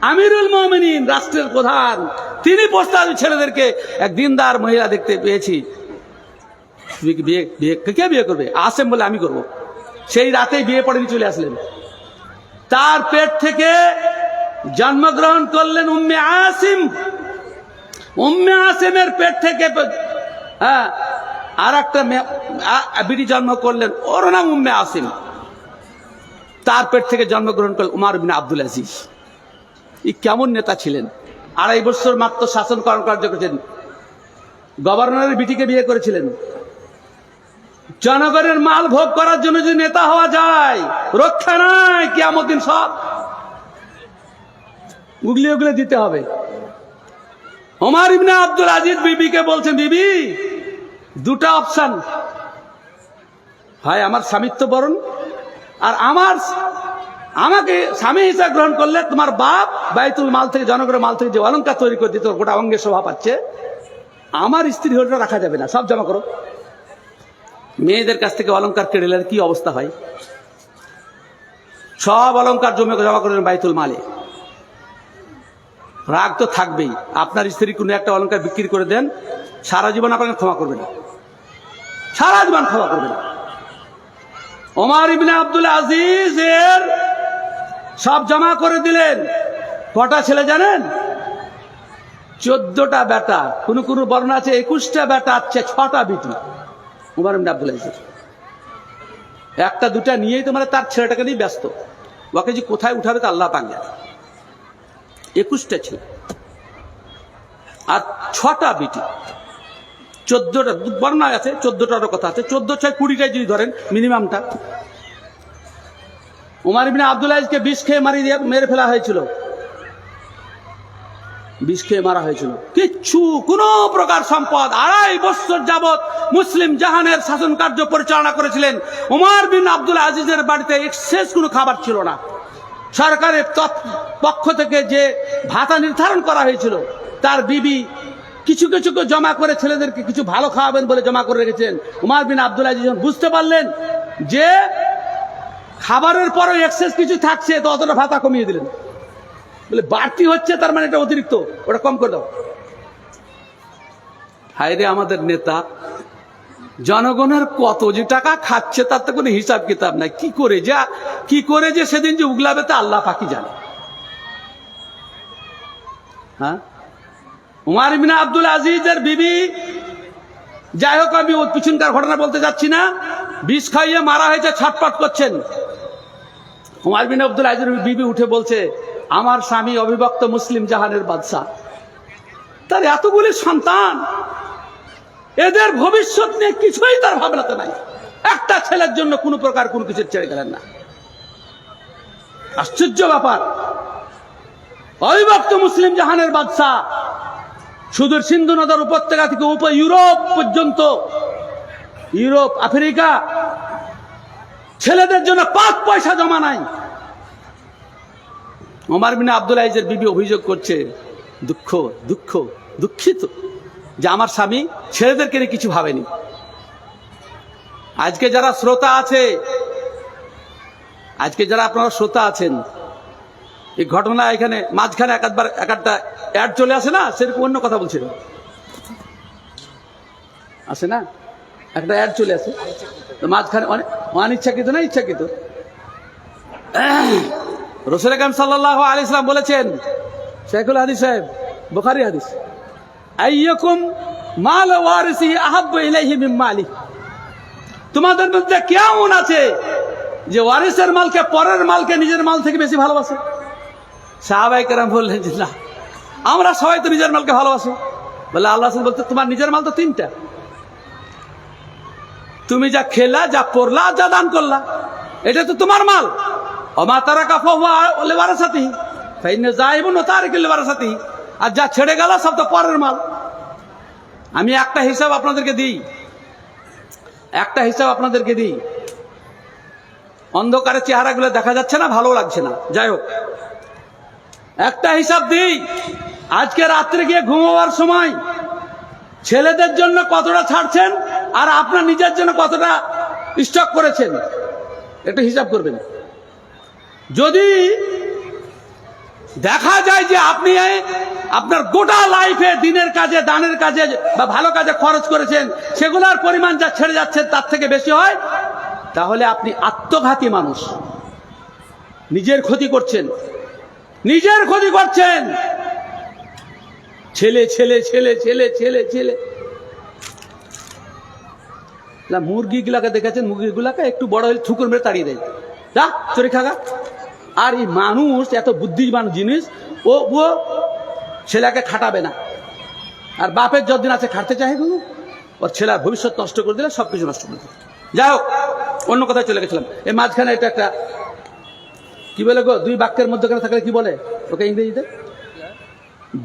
আমিরুল মুমিনিন, রাষ্ট্রের প্রধান, তিনি প্রস্তাব ছেলেদেরকে এক দিনদার মহিলা দেখতে পেয়েছি, কে বিয়ে করবে? আসেম বলে আমি করব। সেই রাতেই বিয়ে পড়ে চলে আসলেন। তার পেট থেকে জন্মগ্রহণ করলেন উম্মে আসিম। উম্মে আসিমের পেট থেকে হ্যাঁ আর একটা বিটি জন্ম করলেন, ওর নাম উম্মে আসিম। তার পেট থেকে জন্মগ্রহণ করলেন উমর বিন আব্দুল আজিজ। এই কেমন নেতা ছিলেন! 2.5 বছর মাত্র শাসন কার্য করেছেন। গভর্নরের বিটিকে বিয়ে করেছিলেন। জনগণের মাল ভোগ করার জন্য যদি নেতা হওয়া যায়, রক্ষা নাই, কিয়ামত দিন সব উগলি উগলে দিতে হবে। ওমর ইবনে আব্দুল আজিজ বিবিকে বলছেন, বিবি, দুটা অপশন, হয় আমার স্বামিত্ব বরণ, আর আমাকে স্বামী হিসাবে গ্রহণ করলে তোমার বাপ বাইতুল মাল থেকে, জনগণের মাল থেকে যে অলঙ্কার তৈরি করে দিত, গোটা অঙ্গের শোভা পাচ্ছে, আমার স্ত্রী হলে রাখা যাবে না, সব জমা করো। মেয়েদের কাছ থেকে অলঙ্কার কেড়ে নিলে কি অবস্থা হয়? সব অলঙ্কার জমা করলেন বাইতুল মালে। রাগ তো থাকবেই। আপনার স্ত্রী কোনো একটা অলঙ্কার বিক্রি করে দেন, সারা জীবন আপনাকে ক্ষমা করবে না, সারা জীবন ক্ষমা করবে না। ওমর ইবনে আব্দুল আজিজ এর সব জমা করে দিলেন। কটা ছেলে জানেন? 14টা বেটা, কোন কোন বর্ণনা আছে 21টা বেটা, আছে 6টা বিটি। ওমর ইবনে আব্দুল আজিজ একটা দুটা নিয়েই তো তার ছেলেটাকে নিয়ে ব্যস্ত। ওকে যে কোথায় উঠাবে তা আল্লাহ পাক জানে। 21টা ছেলে আর 6টা বিটি, 14টা বর্ণনা আছে, 14টারও কথা আছে, 14-20টাই যদি ধরেন মিনিমামটা। ওমর ইবনে আব্দুল আজিজকে বিষ খেয়ে মেরে ফেলা হয়েছিল, বিষ খেয়ে মারা হয়েছিল। কিচ্ছু, কোন প্রকার সম্পদ, 2.5 বছর যাবৎ মুসলিম জাহানের শাসন কার্য পরিচালনা করেছিলেন। ওমর বিন আব্দুল আজিজের বাড়িতে এক্সেস কোনো খাবার ছিল না। সরকারের পক্ষ থেকে যে ভাতা নির্ধারণ করা হয়েছিল, তার বিবি কিছু কিছু জমা করে ছেলেদেরকে কিছু ভালো খাওয়াবেন বলে জমা করে রেখেছেন। ওমর বিন আব্দুল আজিজ বুঝতে পারলেন যে খাবারের পরে এক্সেস কিছু থাকছে, তো অতটা ভাতা কমিয়ে দিলেন। বলে বাড়তি হচ্ছে, তার মানে এটা অতিরিক্ত, ওটা কম করে দাও। হায়রে আমাদের নেতা, জনগণের কত যে টাকা খাচ্ছে তার তো কোনো হিসাব কিতাব নাই। কি করে যে সেদিন যে উগলাবে তা আল্লাহ পাকই জানে। হ্যাঁ, ওমর ইবনে আব্দুল আজিজের বিবি, যাই হোক আমি পিছনকার ঘটনা বলতে যাচ্ছি না, বিষ খাইয়ে মারা হয়েছে, ছটপট করছেন। ওমর ইবনে আব্দুল আজিজের বিবি উঠে বলছে, আমার স্বামী অবিভক্ত মুসলিম জাহানের বাদশা, তার এতগুলি সন্তান, এদের ভবিষ্যৎ নিয়ে কিছুই তার ভাবনাতে নাই। একটা ছেলের জন্য কোনো প্রকার কোনো কিছু ছেড়ে গেলেন না। আশ্চর্য ব্যাপার। অবিভক্ত মুসলিম জাহানের বাদশা, সুদূর সিন্ধু নদের উপত্যকা থেকে ইউরোপ পর্যন্ত, ইউরোপ, আফ্রিকা, ছেলেদের জন্য 5 পয়সা জমা নাই। ওমর বিন আব্দুল আজিজের বিবি অভিযোগ করছে, দুঃখিত যে আমার স্বামী ছেলেদেরকে নিয়ে কিছু ভাবেনি। আজকে যারা শ্রোতা আছে, আজকে যারা আপনারা শ্রোতা আছেন, এই ঘটনা এখানে মাঝখানে একটা অ্যাড চলে আসে না, সেরকম অন্য কথা বলছিল, আসে না, একটা অ্যাড চলে আসে, তো মাঝখানে অনিচ্ছাকৃত না ইচ্ছাকৃত। রাসূল আকরাম সাল্লাল্লাহু আলাইহি ওয়াসাল্লাম বলেছেন, শাইখুল হাদিস সাহেব, বুখারী হাদিস, আইয়াকুম মাল ওয়ারিসি আহাব্বু ইলাইহি মিন মালি। তোমাদের মধ্যে কেমন আছে যে ওয়ারিসের মালকে, পরের মালকে নিজের মাল থেকে বেশি ভালোবাসে? সাহাবায়ে কেরাম বললেন যে না, আমরা সবাই তো নিজের মালকে ভালোবাসি। বলে আল্লাহ রাসূল বলতে, তোমার নিজের মাল তো 3টা, তুমি যা খেলা, যা পরলা, যা দান করলা, এটা তো তোমার মাল। ওমা তারাকা ফাহুয়া লিওয়ারাসাতিহি ফাইন্না যাইবুন ওয়া তারিকুল লিওয়ারাসাতিহি। আর যা ছেড়ে গেল সব তো পরের মাল। আমি একটা হিসাব আপনাদেরকে দিই, অন্ধকারে চেহারাগুলো দেখা যাচ্ছে না, ভালো লাগছে না, যাই হোক একটা হিসাব দিই। আজকে রাত্রে গিয়ে ঘুমাবার সময় ছেলেদের জন্য কতটা ছাড়ছেন আর আপনার নিজের জন্য কতটা স্টক করেছেন, একটু হিসাব করবেন। যদি দেখা যায় যে আপনি আপনার গোটা লাইফে দিনের কাজে, দানের কাজে বা ভালো কাজে খরচ করেছেন, সেগুলোর পরিমাণ যা ছেড়ে যাচ্ছেন তার থেকে বেশি হয়, তাহলে আপনি আত্মঘাতী মানুষ, নিজের ক্ষতি করছেন। ছেলে ছেলে ছেলে ছেলে ছেলে ছেলে মুরগিগুলাকে দেখেছেন, মুরগিগুলাকে একটু বড় হলে ঠুকুর মেরে তাড়িয়ে দেয়, যা চুরি খাগা। আর এই মানুষ এত বুদ্ধিমান জিনিস, ও ছেলেকে খাটাবে না, আর বাপের যতদিন আছে খাটতে চাহে গুলো, ওর ছেলের ভবিষ্যৎ নষ্ট করে দিলে সবকিছু নষ্ট করে দিলে। যাই হোক, অন্য কথায় চলে গেছিলাম। এই মাঝখানে এটা একটা কি বলে গো, 2 বাক্যের মধ্যখানে থাকলে কি বলে ওকে ইংরেজিতে?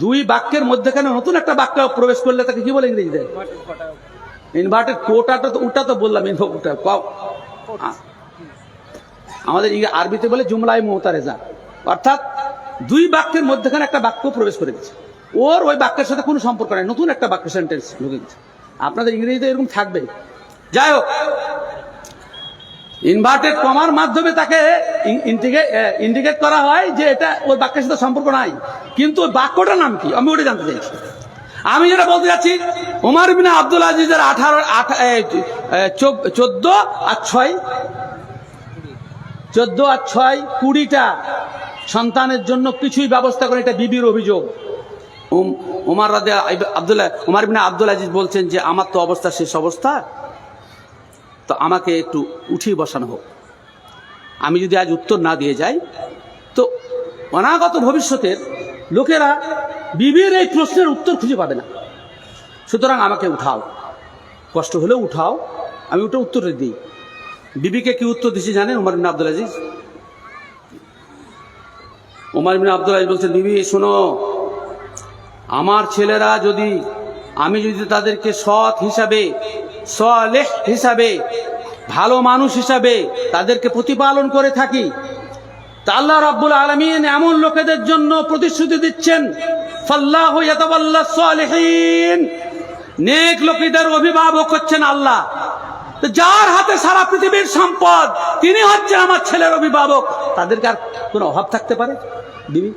2 বাক্যের মধ্যখানে নতুন একটা বাক্য প্রবেশ করলে তাকে কি বলে ইংরেজিতে? ইনভার্টেড কোটাটা তো, ওটা তো বললাম, আমাদের আরবিতে বলে জুমলায় মুতারেজা, অর্থাৎ 2 বাক্যের মধ্যখানে একটা বাক্য প্রবেশ করে গেছে, ওর ওই বাক্যের সাথে কোনো সম্পর্ক নাই, নতুন একটা বাক্য, সেন্টেন্স ঢুকে গেছে। আপনাদের ইংরেজিতে এরকম থাকবে। যাই হোক, ইনভার্টেড কমার মাধ্যমে তাকে ইন্ডিকেট করা হয় যে এটা ওই বাক্যের সাথে সম্পর্ক নাই, কিন্তু ওই বাক্যটার নাম কি আমি ওটা জানতে চাইছি। আমি যেটা বলতে যাচ্ছি, ওমর বিন আব্দুল আজিজের 14 আর 6 20টা সন্তানের জন্য কিছুই ব্যবস্থা করে, এটা বিবির অভিযোগ। ওমর বিন আব্দুল আজিজ বলছেন যে আমার তো অবস্থা শেষ অবস্থা, তো আমাকে একটু উঠিয়ে বসানো হোক। আমি যদি আজ উত্তর না দিয়ে যাই, তো অনাগত ভবিষ্যতের লোকেরা বিবির এই প্রশ্নের উত্তর খুঁজে পাবে না। সুতরাং আমাকে উঠাও, কষ্ট হলেও উঠাও, আমি ওটা উত্তর দিই। বিবিকে কি উত্তর দিছি জানেন ওমর বিন আব্দুল আজিজ? ওমর বিন আব্দুল আজিজ বলছেন, বিবি শোনো, আমার ছেলেরা যদি, আমি যদি তাদেরকে সৎ হিসাবে, সালেহ হিসাবে, ভালো মানুষ হিসাবে তাদেরকে প্রতিপালন করে থাকি, তা আল্লাহ রাব্বুল আলামিন এমন লোকেদের জন্য প্রতিশ্রুতি দিচ্ছেন, ফাল্লাহু ইয়াতাওয়াল্লাস সালিহিন, নেক লোকেদের অভিভাবক হচ্ছেন আল্লাহ। তো যার হাতে সারা পৃথিবীর সম্পদ, তিনি হচ্ছেন আমার ছেলের অভিভাবক। তাদেরকে আর কোনো অভাব থাকতে পারে? দিবি,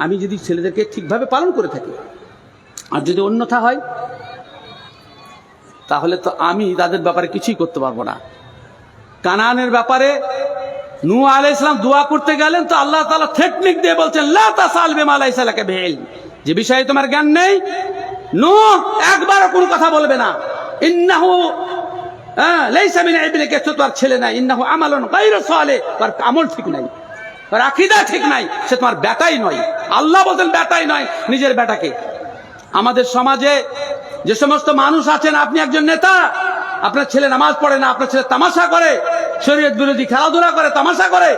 আমি যদি ছেলেদেরকে ঠিকভাবে পালন করে থাকি, আর যদি অন্যথা হয়, তাহলে তো আমি তাদের ব্যাপারে কিছুই করতে পারবো না। কানানের ব্যাপারে নূহ আলাইহিস সালাম দোয়া করতে গেলেন, তো আল্লাহ তাআলা টেকনিক দিয়ে বলছেন, লা তাসাল বিমা লাইসা লাকা বিইলম, যে বিষয়ে তোমার জ্ঞান নেই, নূহ একবারও কোনো কথা বলবে না। ইন্নাহু লাইসা মিন ইবনিকা, তো তার ছেলে নাই, ইন্নাহু আমালুন গায়রু সালিহ, তার আমল ঠিক নাই, তার আকীদা ঠিক নাই, সে তোমার বেটাই নয়। আল্লাহ বলেন বেটাই নয় নিজের বেটাকে। আমাদের সমাজে যে সমস্ত মানুষ আছেন, আপনি একজন নেতা, আপনার ছেলে নামাজ পড়ে না, আপনার ছেলে তামাশা করে, শরীয়ত বিরোধী খেলাধুলা করে, তামাশা করে,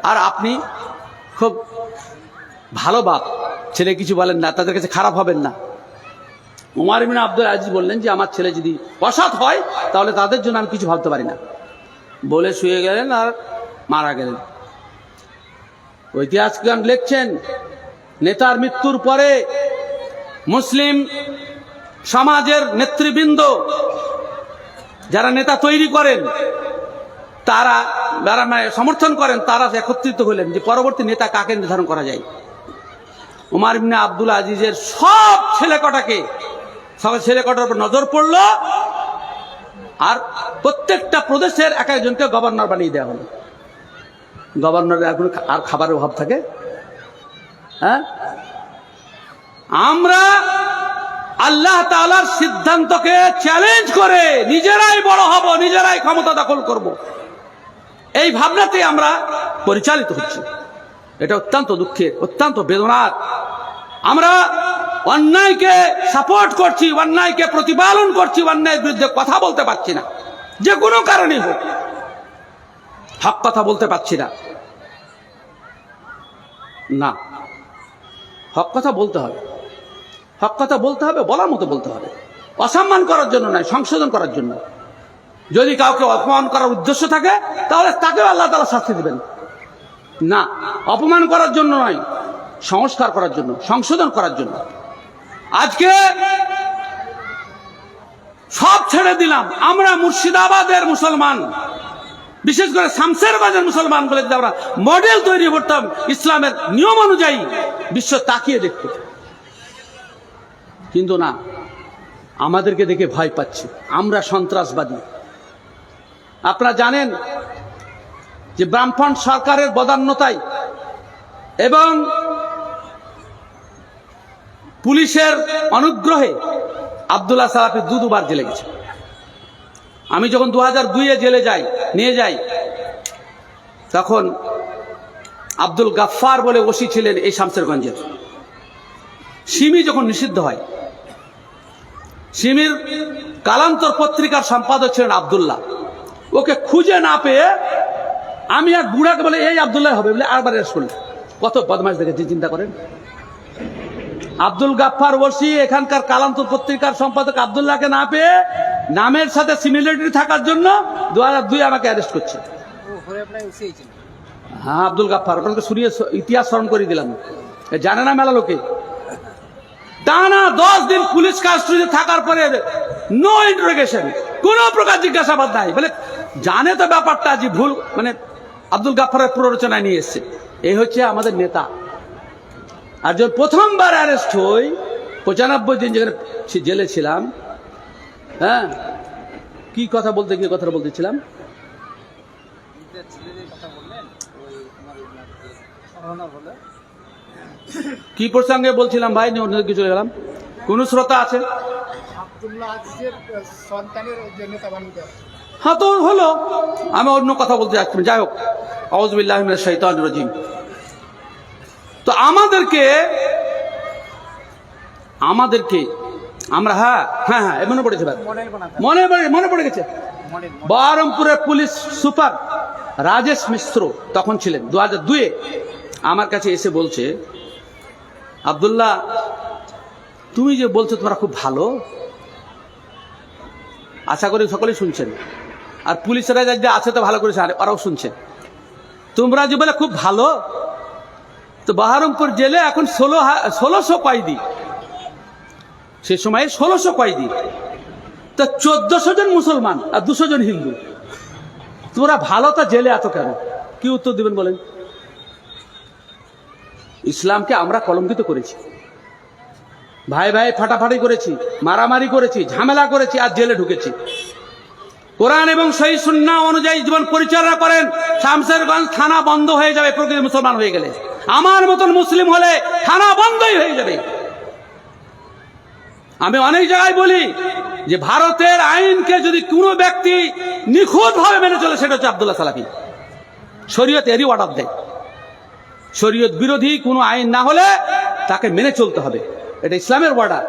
আর আপনি খুব ভালো বাপ, ছেলে কিছু বলেন না, তাদের কাছে খারাপ হবেন না। উমর ইবনে আব্দুল আজিজ বললেন যে আমার ছেলে যদি অসৎ হয় তাহলে তাদের জন্য আমি কিছু ভাবতে পারি না, বলে শুয়ে গেলেন আর মারা গেলেন। ঐতিহাসিকগণ লিখছেন নেতার মৃত্যুর পরে মুসলিম সমাজের নেতৃবৃন্দ যারা নেতা তৈরি করেন, তারা যারা সমর্থন করেন, তারা একত্রিত হলেন যে পরবর্তী নেতা কাকে নির্ধারণ করা যায়। উমর ইবনে আব্দুল আজিজের সব ছেলেকটার উপর নজর পড়লো আর প্রত্যেকটা প্রদেশের এক একজনকে গভর্নর বানিয়ে দেওয়া হলো। গভর্নরের আর খাবারের অভাব থাকে? হ্যাঁ, আমরা আল্লাহ তাআলার সিদ্ধান্তকে চ্যালেঞ্জ করে নিজেরাই বড় হব, নিজেরাই ক্ষমতা দখল করব, এই ভাবনাতে আমরা পরিচালিত হচ্ছি। এটা অত্যন্ত দুঃখের, অত্যন্ত বেদনার। আমরা অন্যায়কে সাপোর্ট করছি, অন্যায়কে প্রতিপালন করছি, অন্যায়ের বিরুদ্ধে কথা বলতে পারছি না, যে কোনো কারণে হোক হক কথা বলতে পারছি না। না, হক কথা বলতে হবে, হক কথা বলতে হবে, বলার মতো বলতে হবে, অসম্মান করার জন্য নয়, সংশোধন করার জন্য। যদি কাউকে অপমান করার উদ্দেশ্য থাকে তাহলে তাকেও আল্লাহ তাআলা শাস্তি দিবেন। না, অপমান করার জন্য নয়, সংস্কার করার জন্য, সংশোধন করার জন্য। আজকে সব ছেড়ে দিলাম, আমরা মুর্শিদাবাদের মুসলমান, বিশেষ করে শামসেরগঞ্জের মুসলমান বলে আমরা মডেল তৈরি করতাম ইসলামের নিয়ম অনুযায়ী, বিশ্ব তাকিয়ে দেখত। কিন্তু না, আমাদেরকে দেখে ভয় পাচ্ছে, আমরা সন্ত্রাসবাদী। আপনারা জানেন যে বামফ্রন্ট সরকারের বদান্যতায় এবং পুলিশের অনুগ্রহে আব্দুল্লাহ সালাফি দুবার জেলে গেছে। আমি যখন 2002-এ জেলে নিয়ে যাই, তখন আব্দুল গাফফার বলে ওসি ছিলেন এই শামসেরগঞ্জের। সিমি যখন নিষিদ্ধ হয়, সিমির কালান্তর পত্রিকার সম্পাদক ছিলেন আব্দুল্লাহ। ওকে খুঁজে না পেয়ে আমি এক বুড়াকে বলে এই আব্দুল্লাহ হবে বলে আরবার অ্যারেস্ট করলেন। কত বদমাশ দেখেছি, চিন্তা করেন। আব্দুল গাফফার ওসি এখানকার কালান্তর পত্রিকার সম্পাদক আব্দুল্লাহকে না পেয়ে নামের সাথে সিমিলারিটি থাকার জন্য 2002 আমাকে অ্যারেস্ট করছে। হ্যাঁ, আব্দুল গাফফার, আপনাকে শুনিয়ে ইতিহাস স্মরণ করে দিলাম, জানে না মেলা লোকে। টানা 10 দিন পুলিশ কাস্টডিতে থাকার পরে নো ইন্টারোগেশন, কোন প্রকার জিজ্ঞাসাবাদ নাই, বলে জানে তো ব্যাপারটা, যে ভুল মানে আব্দুল গাফফারের প্ররোচনায় নিয়ে এসছে। এই হচ্ছে আমাদের নেতা। আর যখন প্রথমবার অ্যারেস্ট হই, 95 দিন যেখানে জেলে ছিলাম, হ্যাঁ, কি কথা বলতেছিলাম, কি প্রসঙ্গে বলছিলাম ভাই, অন্যদিকে চলে গেলাম। কোন শ্রোতা আছে? হ্যাঁ, তো হলো, আমি অন্য কথা বলতে যাচ্ছি। যাই হোক, আউযু বিল্লাহি মিনাশ শাইতানির রাজিম। তো আমাদেরকে আমরা হ্যাঁ হ্যাঁ হ্যাঁ মনে পড়েছে, মনে পড়ে গেছে। বহরমপুরের পুলিশ সুপার রাজেশ মিশ্র তখন ছিলেন 2002-এ, আমার কাছে এসে বলছে, আব্দুল্লাহ, তুমি যে বলছো তোমরা খুব ভালো, আশা করি সকলেই শুনছেন, আর পুলিশেরা যে আছে তো ভালো করেছে, ওরাও শুনছে। তোমরা যে বলে খুব ভালো, তো বহরমপুর জেলে এখন 1600 কয়েদি, সে সময়ে 1600 কয়েদি, তো 1400 জন মুসলমান আর 200 জন হিন্দু। তোমরা ভালো, তা জেলে এত কেন? কি উত্তর দিবেন বলেন? ইসলামকে আমরা কলঙ্কিত করেছি, ভাই ভাই ফাটাফাটি করেছি, মারামারি করেছি, ঝামেলা করেছি, আর জেলে ঢুকেছি। কোরআন এবং সহিহ সুন্নাহ অনুযায়ী জীবন পরিচালনা করেন, শামসেরগঞ্জ থানা বন্ধ হয়ে যাবে প্রকৃত মুসলমান হয়ে গেলে। আমার মতন মুসলিম হলে থানা বন্ধই হয়ে যাবে। আমি অনেক জায়গায় বলি যে ভারতের আইনকে যদি কোনো ব্যক্তি নিখুঁতভাবে মেনে চলে, সেটা হচ্ছে আব্দুল্লাহ সালাফি। শরীয়ত এরই অর্ডার দেয়, শরীয়ত বিরোধী কোনো আইন না হলে তাকে মেনে চলতে হবে, এটা ইসলামের অর্ডার।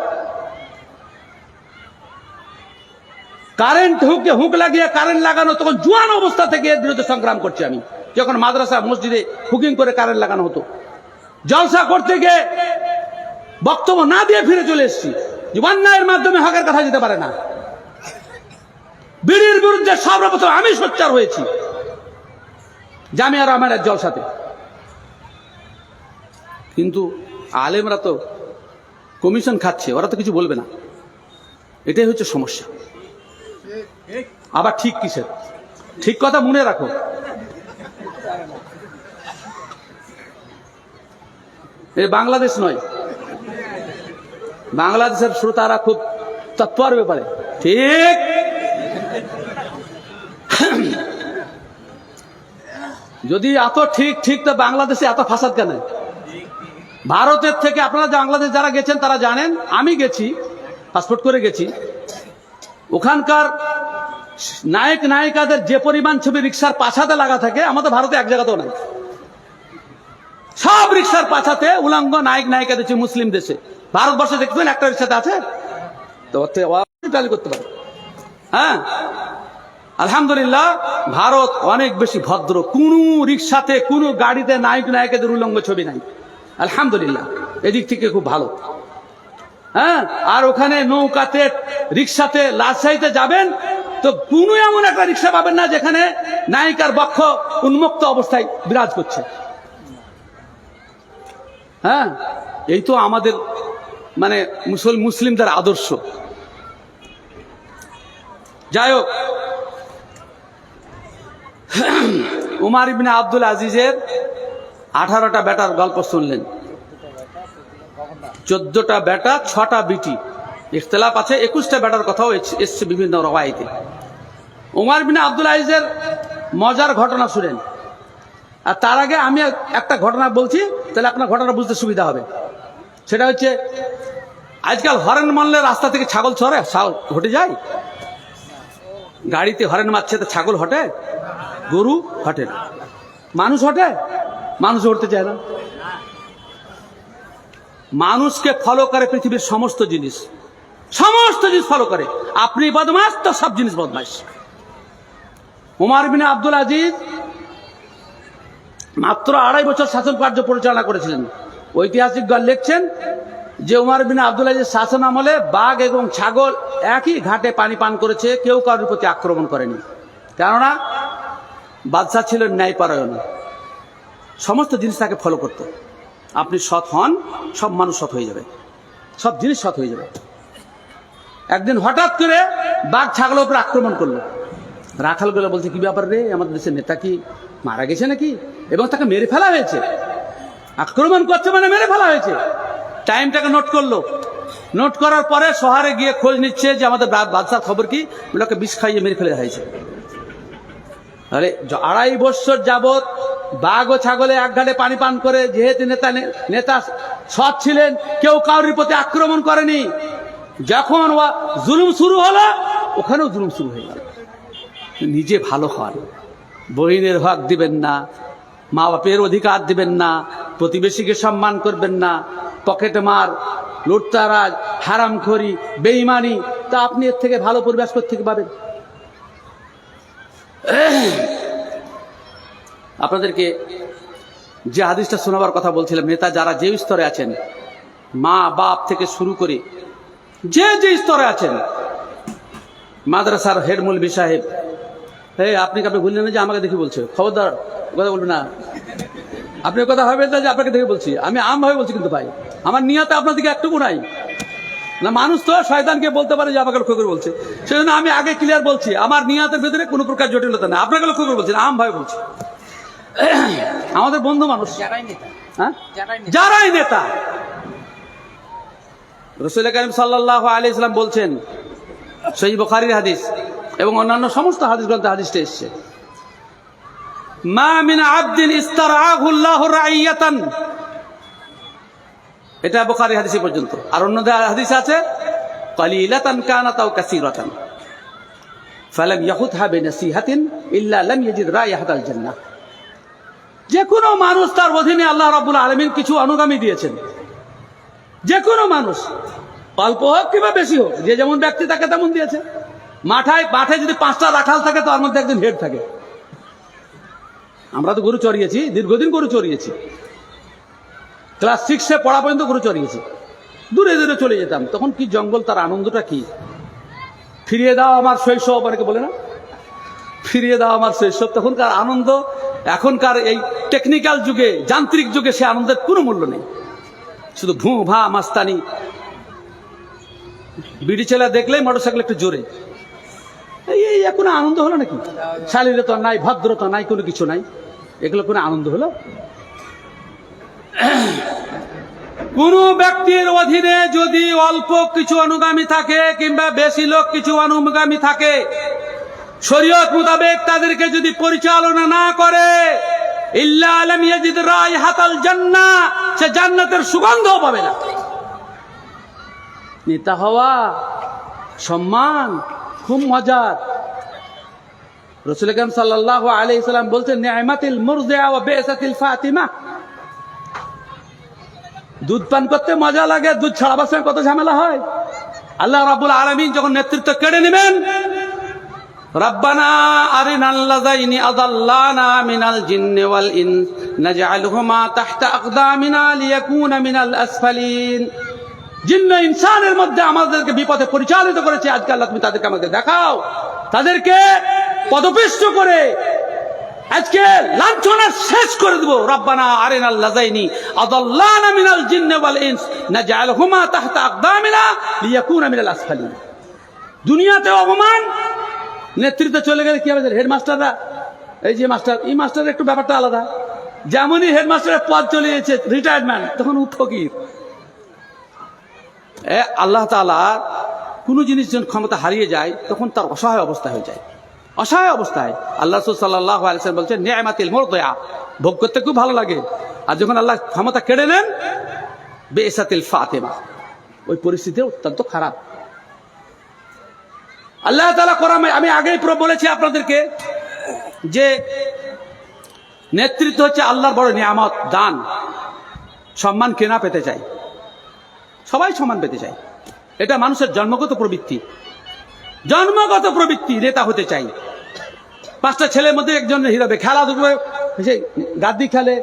কারেন্ট হুক লাগিয়ে কারেন্ট লাগানো, তখন জুয়ান অবস্থা থেকে এর বিরুদ্ধে সংগ্রাম করছি আমি। যখন মাদ্রাসা মসজিদে হুকিং করে কারেন্ট লাগানো হতো, জলসা করতে গিয়ে বক্তব্য না দিয়ে ফিরে চলে এসেছি। যে অন্যায়ের মাধ্যমে হকের কথা যেতে পারে না। বিড়ির বিরুদ্ধে সর্বপ্রথম আমি সোচ্চার হয়েছি জামিয়া রহমানের জলসাতে। কিন্তু আলেমরা তো কমিশন খাচ্ছে, ওরা তো কিছু বলবে না। এটাই হচ্ছে সমস্যা। আবার ঠিক কিসের? ঠিক কথা মনে রাখো, এ বাংলাদেশ নয়, বাংলাদেশের শ্রোতারা খুব তৎপর ব্যাপারে। ঠিক যদি এত ঠিক ঠিক তো বাংলাদেশে এত ফাসাদ কেন? ভারতের থেকে আপনারা বাংলাদেশ যারা গেছেন তারা জানেন, আমি গেছি, পাসপোর্ট করে গেছি। ওখানকার নায়ক নায়িকাদের যে পরিমাণ ছবি রিক্সার পাছাতে লাগা থাকে, আমাদের ভারতে এক জায়গাতেও নাই। সব রিক্সার পাছাতে উলঙ্গ নায়ক নায়িকাদের ছবি। মুসলিম দেশে, ভারতবর্ষে দেখবেন একটা রিক্সাতে আছে, তো টালি করতে পারে। হ্যাঁ, আলহামদুলিল্লাহ ভারত অনেক বেশি ভদ্র। কোন রিক্সাতে কোন গাড়িতে নায়ক নায়িকাদের উলঙ্গ ছবি নাই, আলহামদুলিল্লাহ। এদিক থেকে খুব ভালো। হ্যাঁ, আর ওখানে নৌকাতে রিক্সাতে লাশাইতে যাবেন তো কোন এমন একটা রিক্সা পাবেন না যেখানে নায়িকার বক্ষ উন্মুক্ত অবস্থায় বিরাজ করছে। হ্যাঁ, এই তো আমাদের মানে মুসলিমদের আদর্শ। যাই হোক, উমার ইবনে আব্দুল আজিজের 18টা বেটার গল্প শুনলেন। 14টা বেটা, 6টা বিটি, ইখতিলাফ আছে। 21টা বেটার কথাও এসছে বিভিন্ন রওয়ায়েতে। উমার ইবনে আব্দুল আজিজের মজার ঘটনা শুনেন। আর তার আগে আমি একটা ঘটনা বলছি, তাহলে আপনার ঘটনা বুঝতে সুবিধা হবে। সেটা হচ্ছে, আজকাল হরেন মারলে রাস্তা থেকে ছাগল হটে যায়। গাড়িতে হরেন মারছে তো ছাগল হটে, গরু হটে না। মানুষ হটে? মানুষ হটতে চায় না। মানুষকে ফলো করে পৃথিবীর সমস্ত জিনিস ফলো করে। আপনি বদমাশ তো সব জিনিস বদমাশ। উমার বিন আব্দুল আজিজ মাত্র 2.5 বছর শাসন কার্য পরিচালনা করেছিলেন। ঐতিহাসিকগণ লিখছেন যে উমার বিন আব্দুল আজিজ শাসন আমলে বাঘ এবং ছাগল একই ঘাটে পানি পান করেছে, কেউ কারোর প্রতি আক্রমণ করেনি। কেননা বাদশাহ ছিলেন ন্যায়পরায়ণ, সমস্ত জিনিস তাকে ফলো করত। আপনি সৎ হন, সব মানুষ সৎ হয়ে যাবে, সব জিনিস সৎ হয়ে যাবে। একদিন হঠাৎ করে বাঘ ছাগলের উপর আক্রমণ করলো। রাখালগুলো বলছে, কি ব্যাপার রে, আমাদের দেশের নেতা কি মারা গেছে নাকি? এবং তাকে মেরে ফেলা হয়েছে। আক্রমণ করছে মানে মেরে ফেলা হয়েছে। টাইমটাকে নোট করলো। নোট করার পরে শহরে গিয়ে খোঁজ নিচ্ছে যে আমাদের বাদশার খবর কি, ওগুলোকে বিষ খাইয়ে মেরে ফেলে হয়েছে। তাহলে 2.5 বছর যাবৎ বাঘ ও ছাগলে এক ঘাটে পানি পান করে, যেহেতু নেতা সৎ ছিলেন, কেউ কারোর প্রতি আক্রমণ করেনি। যখন জুলুম শুরু হলো, ওখানেও জুলুম শুরু হয়ে গেল। নিজে ভালো হন, বহিনের হক দিবেন না, মা বাপের অধিকার দিবেন না, প্রতিবেশীকে সম্মান করবেন না, পকেটে মার, লুটতারাজ, হারামখোরি, বেঈমানি, তা আপনি এর থেকে ভালো পরিবেশ থেকে পাবেন? আপনাদেরকে যে হাদিসটা শোনাবার কথা বলছিলাম, নেতা যারা যে স্তরে আছেন, মা বাপ থেকে শুরু করে যে স্তরে আছেন, মাদ্রাসার হেড মৌলভী সাহেব, আপনি ভুললেন না যে আমাকে দেখে বলছে, খবরদার কথা বলবেন না। আপনি কথা ভাবেন না যে আপনাকে দেখে বলছি, আমি আমভাবে বলছি। কিন্তু ভাই, আমার নিয়তে আপনার দিকে একটুকু নাই না। মানুষ তো শয়তানকে বলতে পারে যে আমাকে লক্ষ্য করে বলছে, সেজন্য আমি আগে ক্লিয়ার বলছি, আমার নিয়তের ভেতরে কোনো প্রকার জটিলতা নেই। আপনাকে লক্ষ্য করে বলছি না, আমভাবে বলছি। আমাদের বন্ধু মানুষ, যারাই নেতা, রাসূল কারীম সাল্লাল্লাহু আলাইহি ওয়াসাল্লাম বলছেন, সহিহ বুখারীর হাদিস এবং অন্যান্য সমস্ত হাদিস গ্রন্থে হাদিসটা এসেছে, মা মিন আবদিন ইস্তারআহু আল্লাহু রাইয়াতান, এটা বুখারী হাদিসে পর্যন্ত। আর অন্য হাদিস আছে, কালিলাতান কানাত আও কাসীরাতান ফালাম ইয়াহুদহা বিনাসিহাতিন ইল্লা লাম ইয়াজিদ রাইহাতাল জান্নাহ। যে কোনো মানুষ, তার অধীনে আল্লাহ রাব্বুল আলামিন কিছু অনুগামী দিয়েছেন। যে কোনো মানুষ, অল্প হোক কিংবা বেশি হোক, যে যেমন ব্যক্তি তাকে তেমন দিয়েছে। মাঠে যদি 5টা রাখাল থাকে, তার মধ্যে একজন হেড থাকে। আমরা তো গরু চড়িয়েছি, দীর্ঘদিন গরু চড়িয়েছি। ক্লাস 6-এ পড়া পর্যন্ত গরু চড়িয়েছি, দূরে দূরে চলে যেতাম। তখন কি জঙ্গল, তার আনন্দটা কি! ফিরিয়ে দাও আমার শৈশব, অনেকে বলে না, ফিরিয়ে দাও আমার শৈশব। তখনকার আনন্দ, এখনকার এই টেকনিক্যাল যুগে, যান্ত্রিক যুগে সে আনন্দের কোনো মূল্য নেই। শুধু ভু ভা মাস্তানি, বিড়ি ছেলে দেখলেই মোটরসাইকেল একটু জোরে, এই কোনো আনন্দ হলো নাকি? শালীনতা নাই, ভদ্রতা নাই, কোনো কিছু নাই, এগুলো কোনো আনন্দ হলো? কোন ব্যক্তির অধীনে যদি অল্প কিছু অনুগামী থাকে কিংবা বেশি লোক কিছু অনুগামী থাকে, শরীয়ত মোতাবেক তাদেরকে যদি পরিচালনা না করে, ইল্লা লাম ইয়াজিদ রাইহাতাল জান্নাহ, সে জান্নাতের সুগন্ধও পাবে না। নেতা হওয়া সম্মান, খুব মজার। রাসূল আকরাম সাল্লাল্লাহু আলাইহি সাল্লাম বলছেন, নি'মাতিল মুরদিআ ওয়া বি'সাতিল ফাতিমা। দুধ পান করতে মজা লাগে, দুধ ছাড়াবার সময় কত ঝামেলা হয়। আল্লাহ রাব্বুল আলামিন যখন নেতৃত্ব কেড়ে নেবেন, রব্বানা আরিনাল লাযাইনি আযাল্লানা মিনাল জিন্নি ওয়াল ইনস নাজআলহুমা তাহতা আকদামিনা লিয়াকুনা মিনাল আসফালিন। জিন্ন ইনসানের মধ্যে আমাদেরকে বিপথে পরিচালিত করেছে, আজকে আল্লাহ তুমি তাদেরকে আমাকে দেখাও, তাদেরকে পদপিষ্ট করে আজকে লাঞ্ছনা শেষ করে দেব। রব্বানা আরিনাল লাযাইনি আযাল্লানা মিনাল জিন্নি ওয়াল ইনস নাজআলহুমা তাহতা আকদামিনা লিয়াকুনা মিনাল আসফালিন। দুনিয়াতে অপমান, নেতৃত্ব চলে গেলে কি হবে? হেডমাস্টাররা, এই যে মাস্টার, এই মাস্টারের একটু ব্যাপারটা আলাদা। যেমনই হেডমাস্টারের পদ চলে গেছে, রিটায়ারমেন্ট, তখন ফকির। আল্লাহ তাআলা কোনো জিনিস যখন ক্ষমতা হারিয়ে যায়, তখন তার অসহায় অবস্থা হয়ে যায়, অসহায় অবস্থায়। আল্লাহ রাসূল সাল্লাল্লাহু আলাইহি ওয়াসাল্লাম বলছেন, নি'মাতিল মুরদিআ, ভোগ করতে খুব ভালো লাগে, আর যখন আল্লাহ ক্ষমতা কেড়ে নেন, বি'সাতিল ফাতিমা, ওই পরিস্থিতি অত্যন্ত খারাপ। আল্লাহ তাআলা কোরআনে, আমি আগেই বলেছি আপনাদেরকে যে নেতৃত্ব হচ্ছে আল্লাহর বড় নিয়ামত, দান। সম্মান কেনা পেতে চাই, সবাই সমান পেতে চায়, এটা মানুষের জন্মগত প্রবৃত্তি, জন্মগত প্রবৃত্তি। নেতা হতে চাই, 5টা ছেলের মধ্যে একজন হিরো হবে। খেলাধুলো, সেই গাদ্দি খেলে,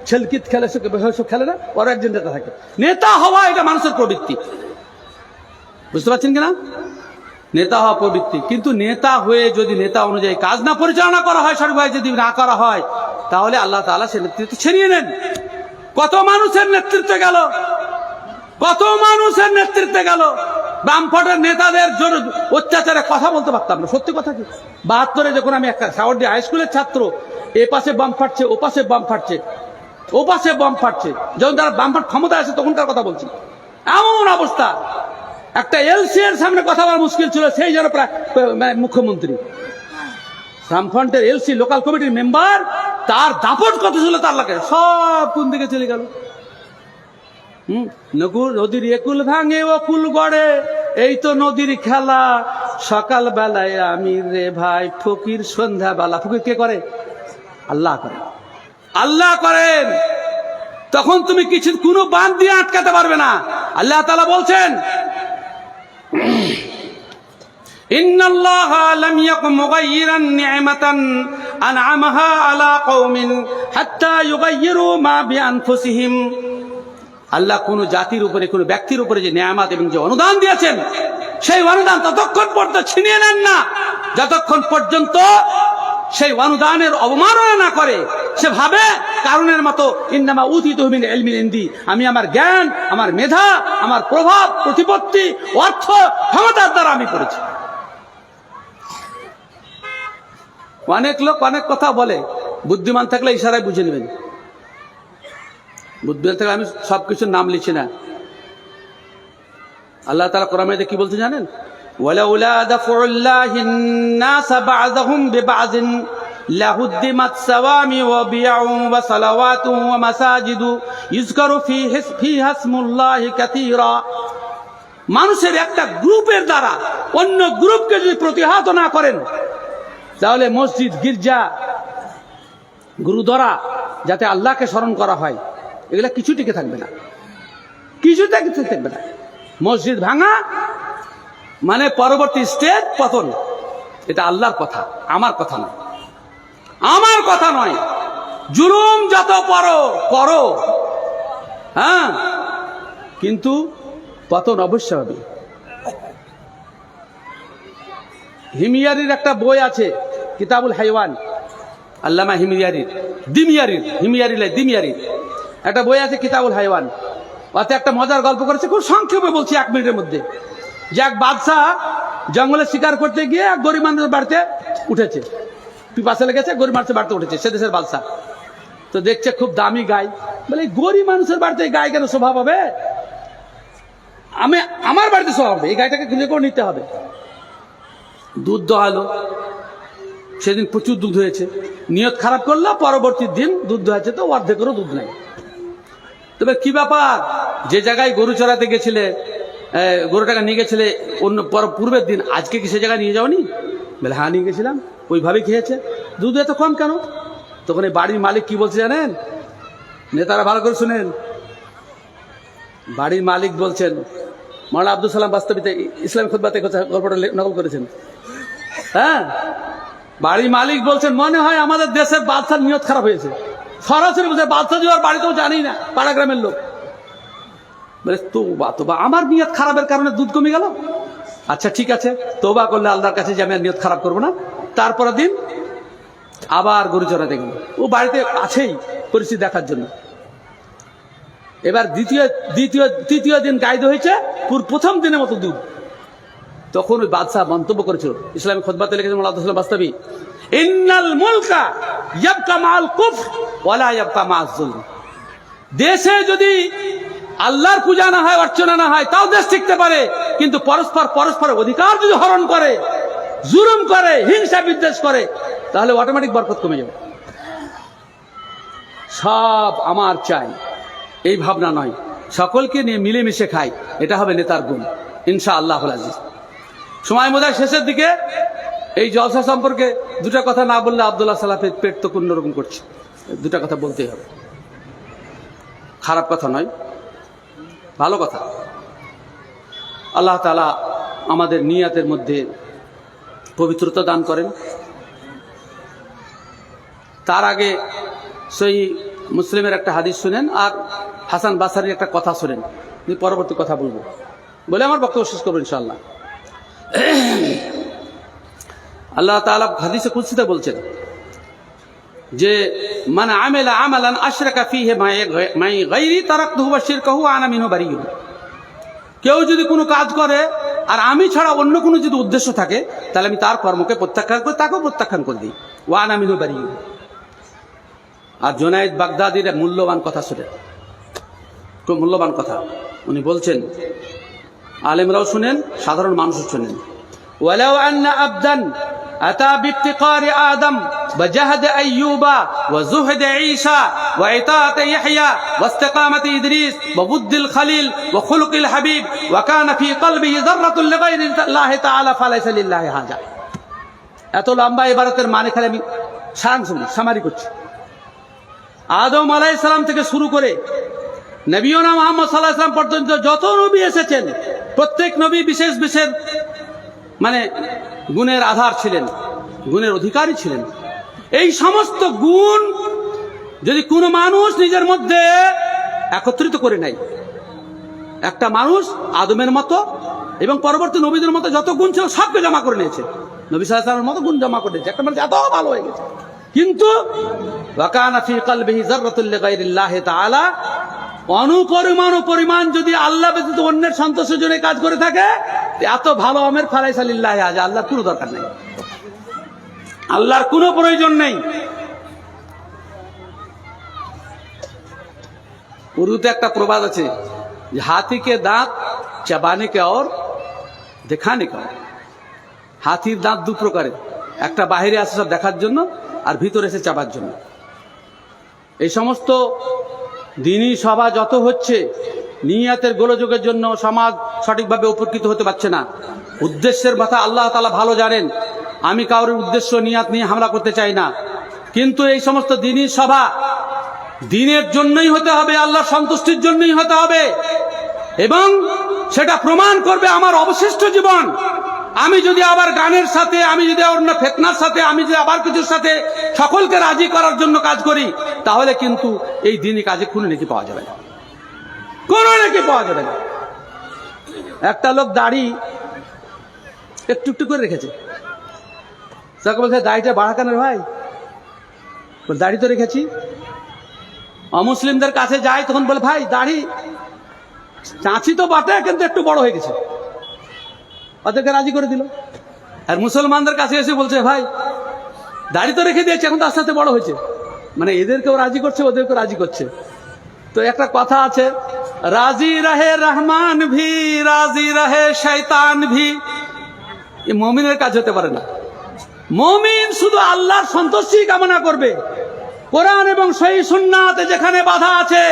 ছেলকিত খেলে, সব খেলে না, ওরা একজন নেতা থাকে। নেতা হওয়া এটা মানুষের প্রবৃত্তি, বুঝতে পারছেন কিনা? নেতা হওয়া প্রবৃত্তি। কিন্তু নেতা হয়ে যদি নেতা অনুযায়ী কাজ না পরিচালনা করা হয়, সঠিকভাবে যদি না করা হয়, তাহলে আল্লাহ তাআলা সে নেতৃত্ব ছিনিয়ে নেন। কত মানুষের নেতৃত্বে গেল, কত মানুষের নেতৃত্বে গেল। বামফ্রন্টের নেতাদের জন্য অত্যাচারে কথা বলতে পারতাম না, সত্যি কথা কি। 72-এ যখন আমি একটা সাওয়ারডি হাই স্কুলের ছাত্র, এ পাশে বাম ফাটছে, ও পাশে বাম ফাটছে, ও পাশে বাম ফাটছে, যখন তারা বামফ্রন্ট ক্ষমতা আসে তখনকার কথা বলছি, এমন অবস্থা। একটা এলসি এর সামনে কথা বলা মুশকিল ছিল, সেই জন্য প্রায় মুখ্যমন্ত্রী। বামফ্রন্টের এলসি, লোকাল কমিটির মেম্বার, তার দাপট কত ছিল, তার লাগে সব কোন দিকে চলে গেল। নদীর একুল ভাঙে অকুল গড়ে, এই তো নদীর খেলা। সকাল বেলায় আমি রে ভাই ফকির, সন্ধ্যা বেলা ফকির কে করে? আল্লাহ করে, আল্লাহ করেন। তখন তুমি কিছু কোনো বাঁধ দিয়ে আটকাতে পারবে না। আল্লাহ তাআলা বলছেন, ইন্নাল্লাহা লাম ইয়াকুম মুগায়্যিরান নি'মাতান আন'আমাহা আলা কওমিন হাত্তা ইউগায়্যিরু মা বিআনফুসিহিম। আল্লাহ কোন জাতির উপরে, কোন ব্যক্তির উপরে যে নিয়ামত এবং যে অনুদান দিয়েছেন, সেই অনুদান ততক্ষণ পর্যন্ত ছিনিয়ে নেন না যতক্ষণ পর্যন্ত সেই অনুদানের অবমাননা না করে। সে ভাবে কারণের মতো, ইন্নামা উতিতু মিন ইলমিন ইনদি, আমি আমার জ্ঞান, আমার মেধা, আমার প্রভাব, প্রতিপত্তি, অর্থ, ক্ষমতার দ্বারা আমি করেছি। অনেক লোক অনেক কথা বলে, বুদ্ধিমান থাকলে ইশারায় বুঝে নেবেন। বুদ্ধিমান থাকলে আমি সবকিছুর নাম লিখছি না। আল্লাহ তাআলা কোরআনে কি বলতে জানেন? ওয়ালাউলা দাফউল্লাহিন নাস বা'যহুম বিবা'যিন লাহুদ্দিমাত সাওয়ামি ওয়া বি'উ ওয়া সালাওয়াতু ওয়া মাসাজিদু ইযকারু ফিহা ইসমুল্লাহি কাসীরা। মানুষের একটা গ্রুপের দ্বারা অন্য গ্রুপকে যদি প্রতিহত না করেন, তাহলে মসজিদ, গির্জা, গুরুদ্বারা যাতে আল্লাহকে স্মরণ করা হয়, এগুলা কিছু টিকে থাকবে না, কিছু থাকবে না। মসজিদ ভাঙা মানে পরবর্তী স্টেজ পতন। এটা আল্লাহর কথা, আমার কথা নয়, আমার কথা নয়। জুলুম যত করো, হ্যাঁ, কিন্তু পতন অবশ্য হবে। হিমিয়ারির একটা বই আছে, কিতাবুল হাইওয়ান, আল্লামা হিমিয়ারির, দিমিয়ারির একটা বই আছে, কিতাবুল হাইওয়ান। ওতে একটা মজার গল্প করেছে, খুব সংক্ষেপে বলছি 1 মিনিটের মধ্যে, যে এক বাদশাহ জঙ্গলে শিকার করতে গিয়ে এক গরিব মানুষের বাড়িতে উঠেছে, পিপাসা লেগেছে, গরিব মানুষের বাড়িতে উঠেছে, সে দেশের বাদশাহ। তো দেখছে খুব দামি গাই, বলে গরিব মানুষের বাড়িতে গাই কেন স্বভাব হবে, আমার বাড়িতে স্বভাব হবে, এই গাইটাকে খুঁজে করে নিতে হবে। দুধ দোয়ালো, সেদিন প্রচুর দুধ হয়েছে, নিয়ত খারাপ করলো, পরবর্তী দিন দুধ দোয়াচ্ছে তো অর্ধেকেরও দুধ নাই। তবে কি ব্যাপার, যে জায়গায় গরু চড়াতে গেছিলে, গরুটাকে নিয়ে গেছিলে অন্য পূর্বের দিন, আজকে কি সে জায়গায় নিয়ে যাওনি? বলে হ্যাঁ নিয়ে গেছিলাম, ওইভাবেই খেয়েছে, দুধ এত কম কেন? তখন এই বাড়ির মালিক কি বলছে জানেন? নেতারা ভালো করে শুনেন। বাড়ির মালিক বলছেন, মাওলানা আব্দুল সালাম বাস্তবিতে ইসলামী খুতবাতে গল্পটা নকল করেছেন। হ্যাঁ, বাড়ির মালিক বলছেন, মনে হয় আমাদের দেশের বাদশার নিয়ত খারাপ হয়েছে। সরাসরি বলছে, বাদশা যাওয়ার বাড়িতেও জানি না, পাড়া গ্রামের লোক। বলে তোবা, আমার নিয়ত খারাপের কারণে দুধ কমে গেল। আচ্ছা ঠিক আছে, তোবা করলে আল্লাহর কাছে যে আমি আর নিয়ত খারাপ করবো না। তারপরে দিন আবার গরু চড়াতে গেল, ও বাড়িতে আছেই পরিস্থিতি দেখার জন্য। এবার তৃতীয় দিন গাই হয়েছে প্রথম দিনের মতো দুধ। তখন ওই বাদশাহ মন্তব্য করেছিল, ইসলামী খুতবাতে লিখেছেন মাওলানা আব্দুল সালাম বাস্তবী, ইন্নাল মুলকা ইয়াবকা মাল কুফর ওয়ালা ইয়াবকা মা'আজ যুলম। দেশে যদি আল্লাহর পূজা না হয়, অর্চনা না হয়, তাও দেশ টিকতে পারে, কিন্তু পরস্পরের অধিকার যদি হরণ করে, জুলুম করে, হিংসা বিদ্বেষ করে, তাহলে অটোমেটিক বরকত কমে যাবে। সব আমার চাই এই ভাবনা নয়, সকলকে নিয়ে মিলেমিশে খাই, এটা হবে নেতার গুণ ইনশাআল্লাহুল আজিজ। সময় বোধহয় শেষের দিকে, এই জলসা সম্পর্কে দুটা কথা না বললে আব্দুল্লাহ সালাফের পেট তো অন্যরকম করছে, দুটা কথা বলতেই হবে। খারাপ কথা নয়, ভালো কথা। আল্লাহ তাআলা আমাদের নিয়াতের মধ্যে পবিত্রতা দান করেন। তার আগে সেই মুসলিমের একটা হাদিস শুনেন, আর হাসান বাসারির একটা কথা শুনেন, পরবর্তী কথা বলবো বলে আমার বক্তব্য শেষ করবো ইনশাআল্লাহ। আল্লাহ তাআলা হাদিসে কুদসিতে বলছেন যে মান আমিলা আমালান আশরাকা ফীহি মাই গায়রি তারাকতুহু ওয়া শিরকাহু ওয়া আনা মিনহু বারিয়ুন। কেউ যদি কোনো কাজ করে আর আমি ছাড়া অন্য কোনো যদি উদ্দেশ্য থাকে, তাহলে আমি তার কর্মকে প্রত্যাখ্যান করে তাকেও প্রত্যাখ্যান করে দিই, ওয়া আনা মিনহু বারিয়ুন। আর জুনায়েদ বাগদাদির মূল্যবান কথা শুনে, খুব মূল্যবান কথা উনি বলছেন, আলেমরাও শুনেন, সাধারণ মানুষও শুনেন। ওয়ালাউ আন্না আবদান আতা বিফতিকারি আদম ওয়া জাহাদ আইয়ুবা ওয়া যুহদ ঈসা ওয়া ইতাআত ইয়াহইয়া ওয়া ইস্তিকামাত ইদ্রিস ওয়া বুদ্দিল খলিল ওয়া খুলুকিল হাবিব ওয়া কানা ফি কলবিহি যাররাতুন লিগায়রি আল্লাহি তাআলা ফালাইসা লিল্লাহি হাজা। এত লম্বা ইবারতের মানে খালি আমি সামারি করছি। আদম আলাইহিস সালাম থেকে শুরু করে নবীনা মুহাম্মদ সাল্লাল্লাহু আলাইহি ওয়াসাল্লাম পর্যন্ত যত নবী এসেছেন, প্রত্যেক নবী বিশেষ বিশেষ মানে গুণের আধার ছিলেন, গুণের অধিকারী ছিলেন। এই সমস্ত গুণ যদি কোনো মানুষ নিজের মধ্যে একত্রিত করে নেয়, একটা মানুষ আদমের মতো এবং পরবর্তী নবীদের মতো যত গুণ ছিল সবকে জমা করে নিয়েছে, নবী সাল্লাল্লাহু আলাইহি ওয়াসাল্লামের মতো গুণ জমা করে নিয়েছে, একটা মানুষ এত ভালো হয়ে গেছে। কিন্তু ওয়া কানা ফি কলবিহি যাররাতুন লিগায়রিল্লাহি তাআলা, অনুপরিমাণ পরিমাণ যদি আল্লাহ ব্যতীত অন্যের সন্তোষের জন্য কাজ করে থাকে, এত ভালো আমের ফালাইসা লিল্লাহি হাজা, আল্লাহর কোনো দরকার নেই, আল্লাহর কোনো প্রয়োজন নেই। উর্দুতে একটা প্রবাদ আছে যে হাতি কে দাঁত চাবানে কে और দেখানে কে। হাতির দাঁত দু প্রকারের, একটা বাহিরে আসে সব দেখার জন্য, আর ভিতরে এসে চাবার জন্য। এই সমস্ত দিনী সভা যত হচ্ছে, নিয়াতের গোলযোগের জন্য সমাজ সঠিকভাবে উপকৃত হতে পারছে না। উদ্দেশ্যের কথা আল্লাহ তাআলা ভালো জানেন, আমি কারোর উদ্দেশ্য নিয়াত নিয়ে হামলা করতে চাই না, কিন্তু এই সমস্ত দিনী সভা দিনের জন্যই হতে হবে, আল্লাহর সন্তুষ্টির জন্যই হতে হবে, এবং সেটা প্রমাণ করবে আমার অবশিষ্ট জীবন। আমি যদি আবার গানের সাথে, আমি যদি অন্য ফিতনার সাথে, আমি যদি আবার কিছুর সাথে সকলকে রাজি করার জন্য কাজ করি, তাহলে কিন্তু এই দিনই কাজে কোনো নেকি পাওয়া যাবে না। কোনো নাকি পাওয়া যাবে না। একটা লোক দাড়ি একটু একটু করে রেখেছে, তাকে বলছে দাড়িটা বাড়া কেন ভাই? দাড়ি তো রেখেছি। অমুসলিমদের কাছে যায় তখন বলে ভাই দাড়ি চাঁচি তো বাটে কিন্তু একটু বড় হয়ে গেছে, ওদেরকে রাজি করে দিল। আর মুসলমানদের কাছে এসে বলছে ভাই দাড়ি তো রেখে দিয়েছে, এখন তো আস্তে আস্তে বড় হয়েছে। মানে এদেরকেও রাজি করছে, ওদেরকেও রাজি করছে। তো একটা কথা আছে, রাজি রহে রহমান ভি রাজি রহে শয়তান ভি। মুমিনের কাজ হতে পারে না। মুমিন শুধু আল্লাহর সন্তুষ্টি কামনা করবে। কোরআন এবং সহিহ সুন্নাতে যেখানে বাধা আছে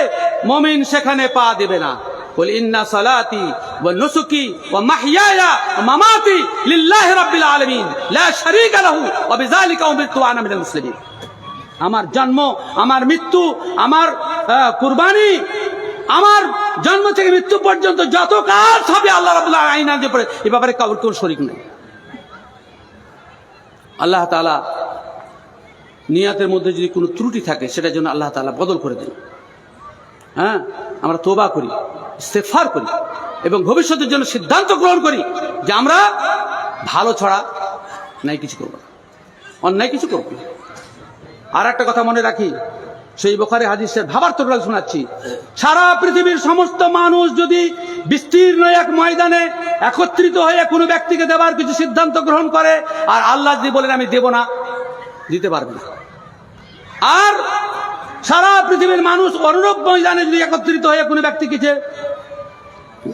মুমিন সেখানে পা দেবে না। বল ইন্না সালাতি ওয়া নুসুকি ওয়া মাহইয়ায়া ওয়া মামাতি লিল্লাহি রাব্বিল আলামিন লা শারীকা লাহু ওয়া বিযালিকা উমিরতু আনা মিনাল মুসলিমিন। আমার জন্ম, আমার মৃত্যু, আমার কুরবানি, আমার জন্ম থেকে মৃত্যু পর্যন্ত যত কাজ হবে আল্লাহ রাব্বুল আলামিনের আইনের উপরে, এই ব্যাপারে কাউর কোনো শরীক নেই। আল্লাহ তাআলা নিয়াতের মধ্যে যদি কোনো ত্রুটি থাকে সেটার জন্য আল্লাহ তাআলা বদল করে দেন। হ্যাঁ, আমরা তওবা করি, ইস্তেগফার করি এবং ভবিষ্যতের জন্য সিদ্ধান্ত গ্রহণ করি যে আমরা ভালো ছড়া নাই কিছু করব না, অন্যায় কিছু করব না। আর একটা কথা মনে রাখি, সেই বুখারী হাদিসের ভাবার্থটা শোনাচ্ছি। সারা পৃথিবীর সমস্ত মানুষ যদি বিস্তীর্ণ এক ময়দানে একত্রিত হয়ে কোনো ব্যক্তিকে দেবার কিছু সিদ্ধান্ত গ্রহণ করে, আর আল্লাহ যদি বলেন আমি দেব না, দিতে পারবে না। আর সারা পৃথিবীর মানুষ অনুরূপ ময়দানে যদি একত্রিত হয়ে কোনো ব্যক্তিকে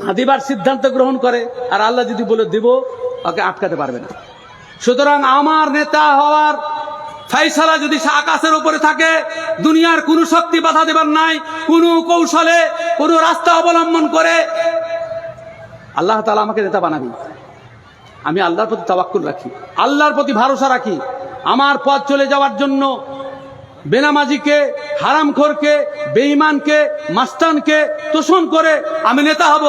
না দিবার সিদ্ধান্ত গ্রহণ করে, আর আল্লাহ যদি বলে দেব, ওকে আটকাতে পারবে না। সুতরাং আমার নেতা হওয়ার ফাইসালা যদি আকাশের উপরে থাকে, দুনিয়ার কোনো শক্তি বাধা দেবার নাই। কোনো কৌশলে, কোনো রাস্তা অবলম্বন করে আল্লাহ তাআলা আমাকে নেতা বানাবি। আমি আল্লাহর প্রতি তাওয়াক্কুল রাখি, আল্লাহর প্রতি ভরসা রাখি। আমার পথ চলে যাওয়ার জন্য বেনামাজিকে, হারামখোরকে, বেঈমানকে, মাস্তানকে তোষণ করে আমি নেতা হব,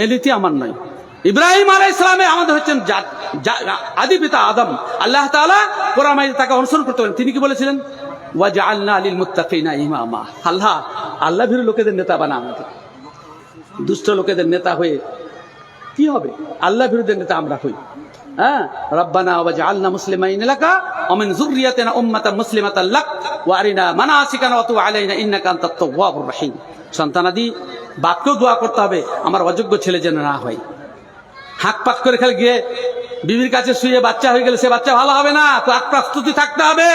এ নীতি আমার নয়। ইব্রাহিম আলাইহিস সালাম আমাদের হচ্ছেন আদি পিতা আদম। আল্লাহ তাআলা কোরআন মাজিদে তাকে অনুসরণ করতে বলেন। তিনি কি বলেছিলেন? ওয়াজআলনা লিল মুত্তাকিনা ইমামা। আল্লাহ ভীরু লোকেদের নেতা বানা আমাকে। দুষ্ট লোকেদের নেতা হয়ে কি হবে? আল্লাহ ভীরুদের নেতা আমরা হই। হ্যাঁ, রব্বানা ওয়াজআলনা মুসলিমাইন লাকা ওয়া মিন যুররিয়াতিনা উম্মাতান মুসলিমাতান লাক ওয়া আরিনা মানাসিকানা ওয়া তুব আলাইনা ইন্নাকা আনতাত তাওয়াবুর রহিম। সন্তানাদি বাক্য দোয়া করতে হবে আমার অযোগ্য ছেলে যেন না হয়। হাঁক পাক করে খেলে গিয়ে বিবির কাছে শুয়ে বাচ্চা হয়ে গেলে সে বাচ্চা ভালো হবে না। তো এক প্রস্তুতি থাকতে হবে,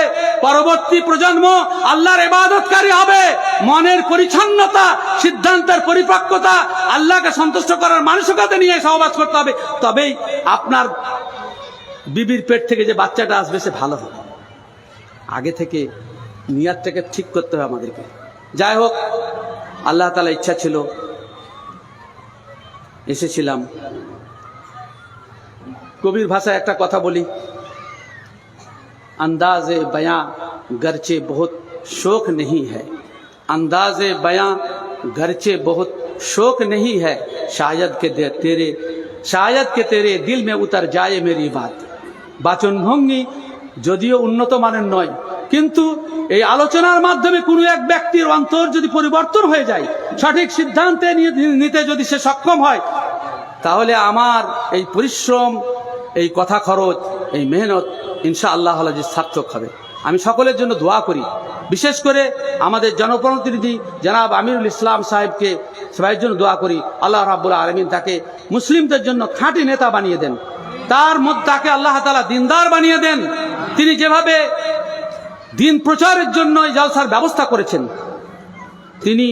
পরবর্তী প্রজন্ম আল্লাহর ইবাদতকারী হবে। মনের পরিচ্ছন্নতা, সিদ্ধান্তের পরিপক্কতা, আল্লাহকে সন্তুষ্ট করার মানসিকতা নিয়ে সহবাস করতে হবে। তবেই আপনার বিবির পেট থেকে যে বাচ্চাটা আসবে সে ভালো হবে। আগে থেকে নিয়াতটাকে ঠিক করতে হবে আমাদেরকে। যাই হোক, আল্লাহ তাআলা ইচ্ছা ছিল এসেছিলাম। কবির ভাষায় একটা কথা বলি, अंदाज़े बयां गरचे बहुत शौक नहीं है, अंदाज़े बयां गरचे बहुत शौक नहीं है, शायद के तेरे दिल में उतर जाए मेरी बात। বাচন ভঙ্গি যদিও উন্নত মানের নয়, কিন্তু এই আলোচনার মাধ্যমে কোনো এক ব্যক্তির অন্তর যদি পরিবর্তন হয়ে যায়, সঠিক সিদ্ধান্তে নিতে যদি সে সক্ষম হয়, তাহলে আমার এই পরিশ্রম, এই কথা খরচ, এই মেহনত ইনশাআল্লাহ সার্থক হবে। আমি সকলের জন্য দোয়া করি, বিশেষ করে আমাদের জনপ্রতিনিধি জনাব আমিরুল ইসলাম সাহেবকে সবাই জন্য দোয়া করি। আল্লাহ রাব্বুল আলামিন তাকে মুসলিমদের জন্য খাঁটি নেতা বানিয়ে দেন, তার মধ্যে তাকে আল্লাহ তাআলা দিনদার বানিয়ে দেন। তিনি যেভাবে দিন প্রচারের জন্য এই জলসার ব্যবস্থা করেছেন, তিনি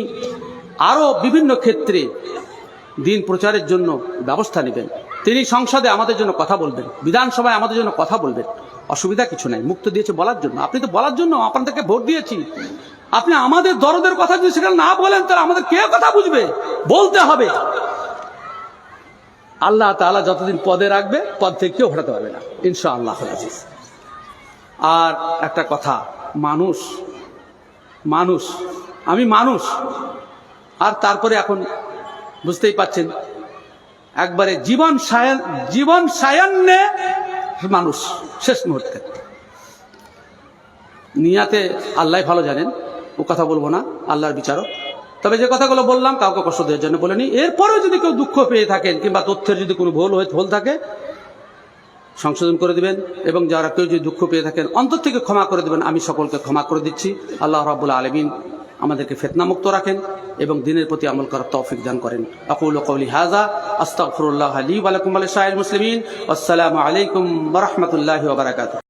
আরো বিভিন্ন ক্ষেত্রে দিন প্রচারের জন্য ব্যবস্থা নেবেন। তিনি সংসদে আমাদের জন্য কথা বলবেন, বিধানসভায় আমাদের জন্য কথা বলবেন। অসুবিধা কিছু নাই, মুক্ত দিয়েছে বলার জন্য। আপনি তো বলার জন্য আপনাদেরকে ভোট দিয়েছি। আপনি আমাদের দরদের কথা যদি সেখানে না বলেন, তাহলে আমাদের কে কথা বুঝবে? বলতে হবে। আল্লাহ তাআলা যতদিন পদে রাখবে, পদ থেকে কেউ হটাতে পারবে না ইনশাআল্লাহ। আর একটা কথা, মানুষ আমি মানুষ। আর তারপরে এখন বুঝতেই পাচ্ছেন, একবারে জীবন সায়ান্নে মানুষ শেষ মুহূর্তে। নিয়াতে আল্লাহ ভালো জানেন, ও কথা বলবো না, আল্লাহর বিচারক। তবে যে কথাগুলো বললাম কাউকে কষ্ট দেওয়ার জন্য বলিনি। এরপরেও যদি কেউ দুঃখ পেয়ে থাকেন কিংবা তথ্যের যদি কোনো ভুল থাকে সংশোধন করে দিবেন, এবং যারা কেউ যদি দুঃখ পেয়ে থাকেন অন্তর থেকে ক্ষমা করে দিবেন। আমি সকলকে ক্ষমা করে দিচ্ছি। আল্লাহ রাব্বুল আলামিন আমাদেরকে ফিতনামুক্ত রাখেন এবং দ্বীনের প্রতি আমল করার তৌফিক দান করেন। আকুলু কওলি হাযা আস্তাগফিরুল্লাহ লি ওয়া লাকুম ওয়া লিসাইরিল মুসলিমিন। আসসালামু আলাইকুম ওয়া রাহমাতুল্লাহি ওয়া বারাকাতুহু।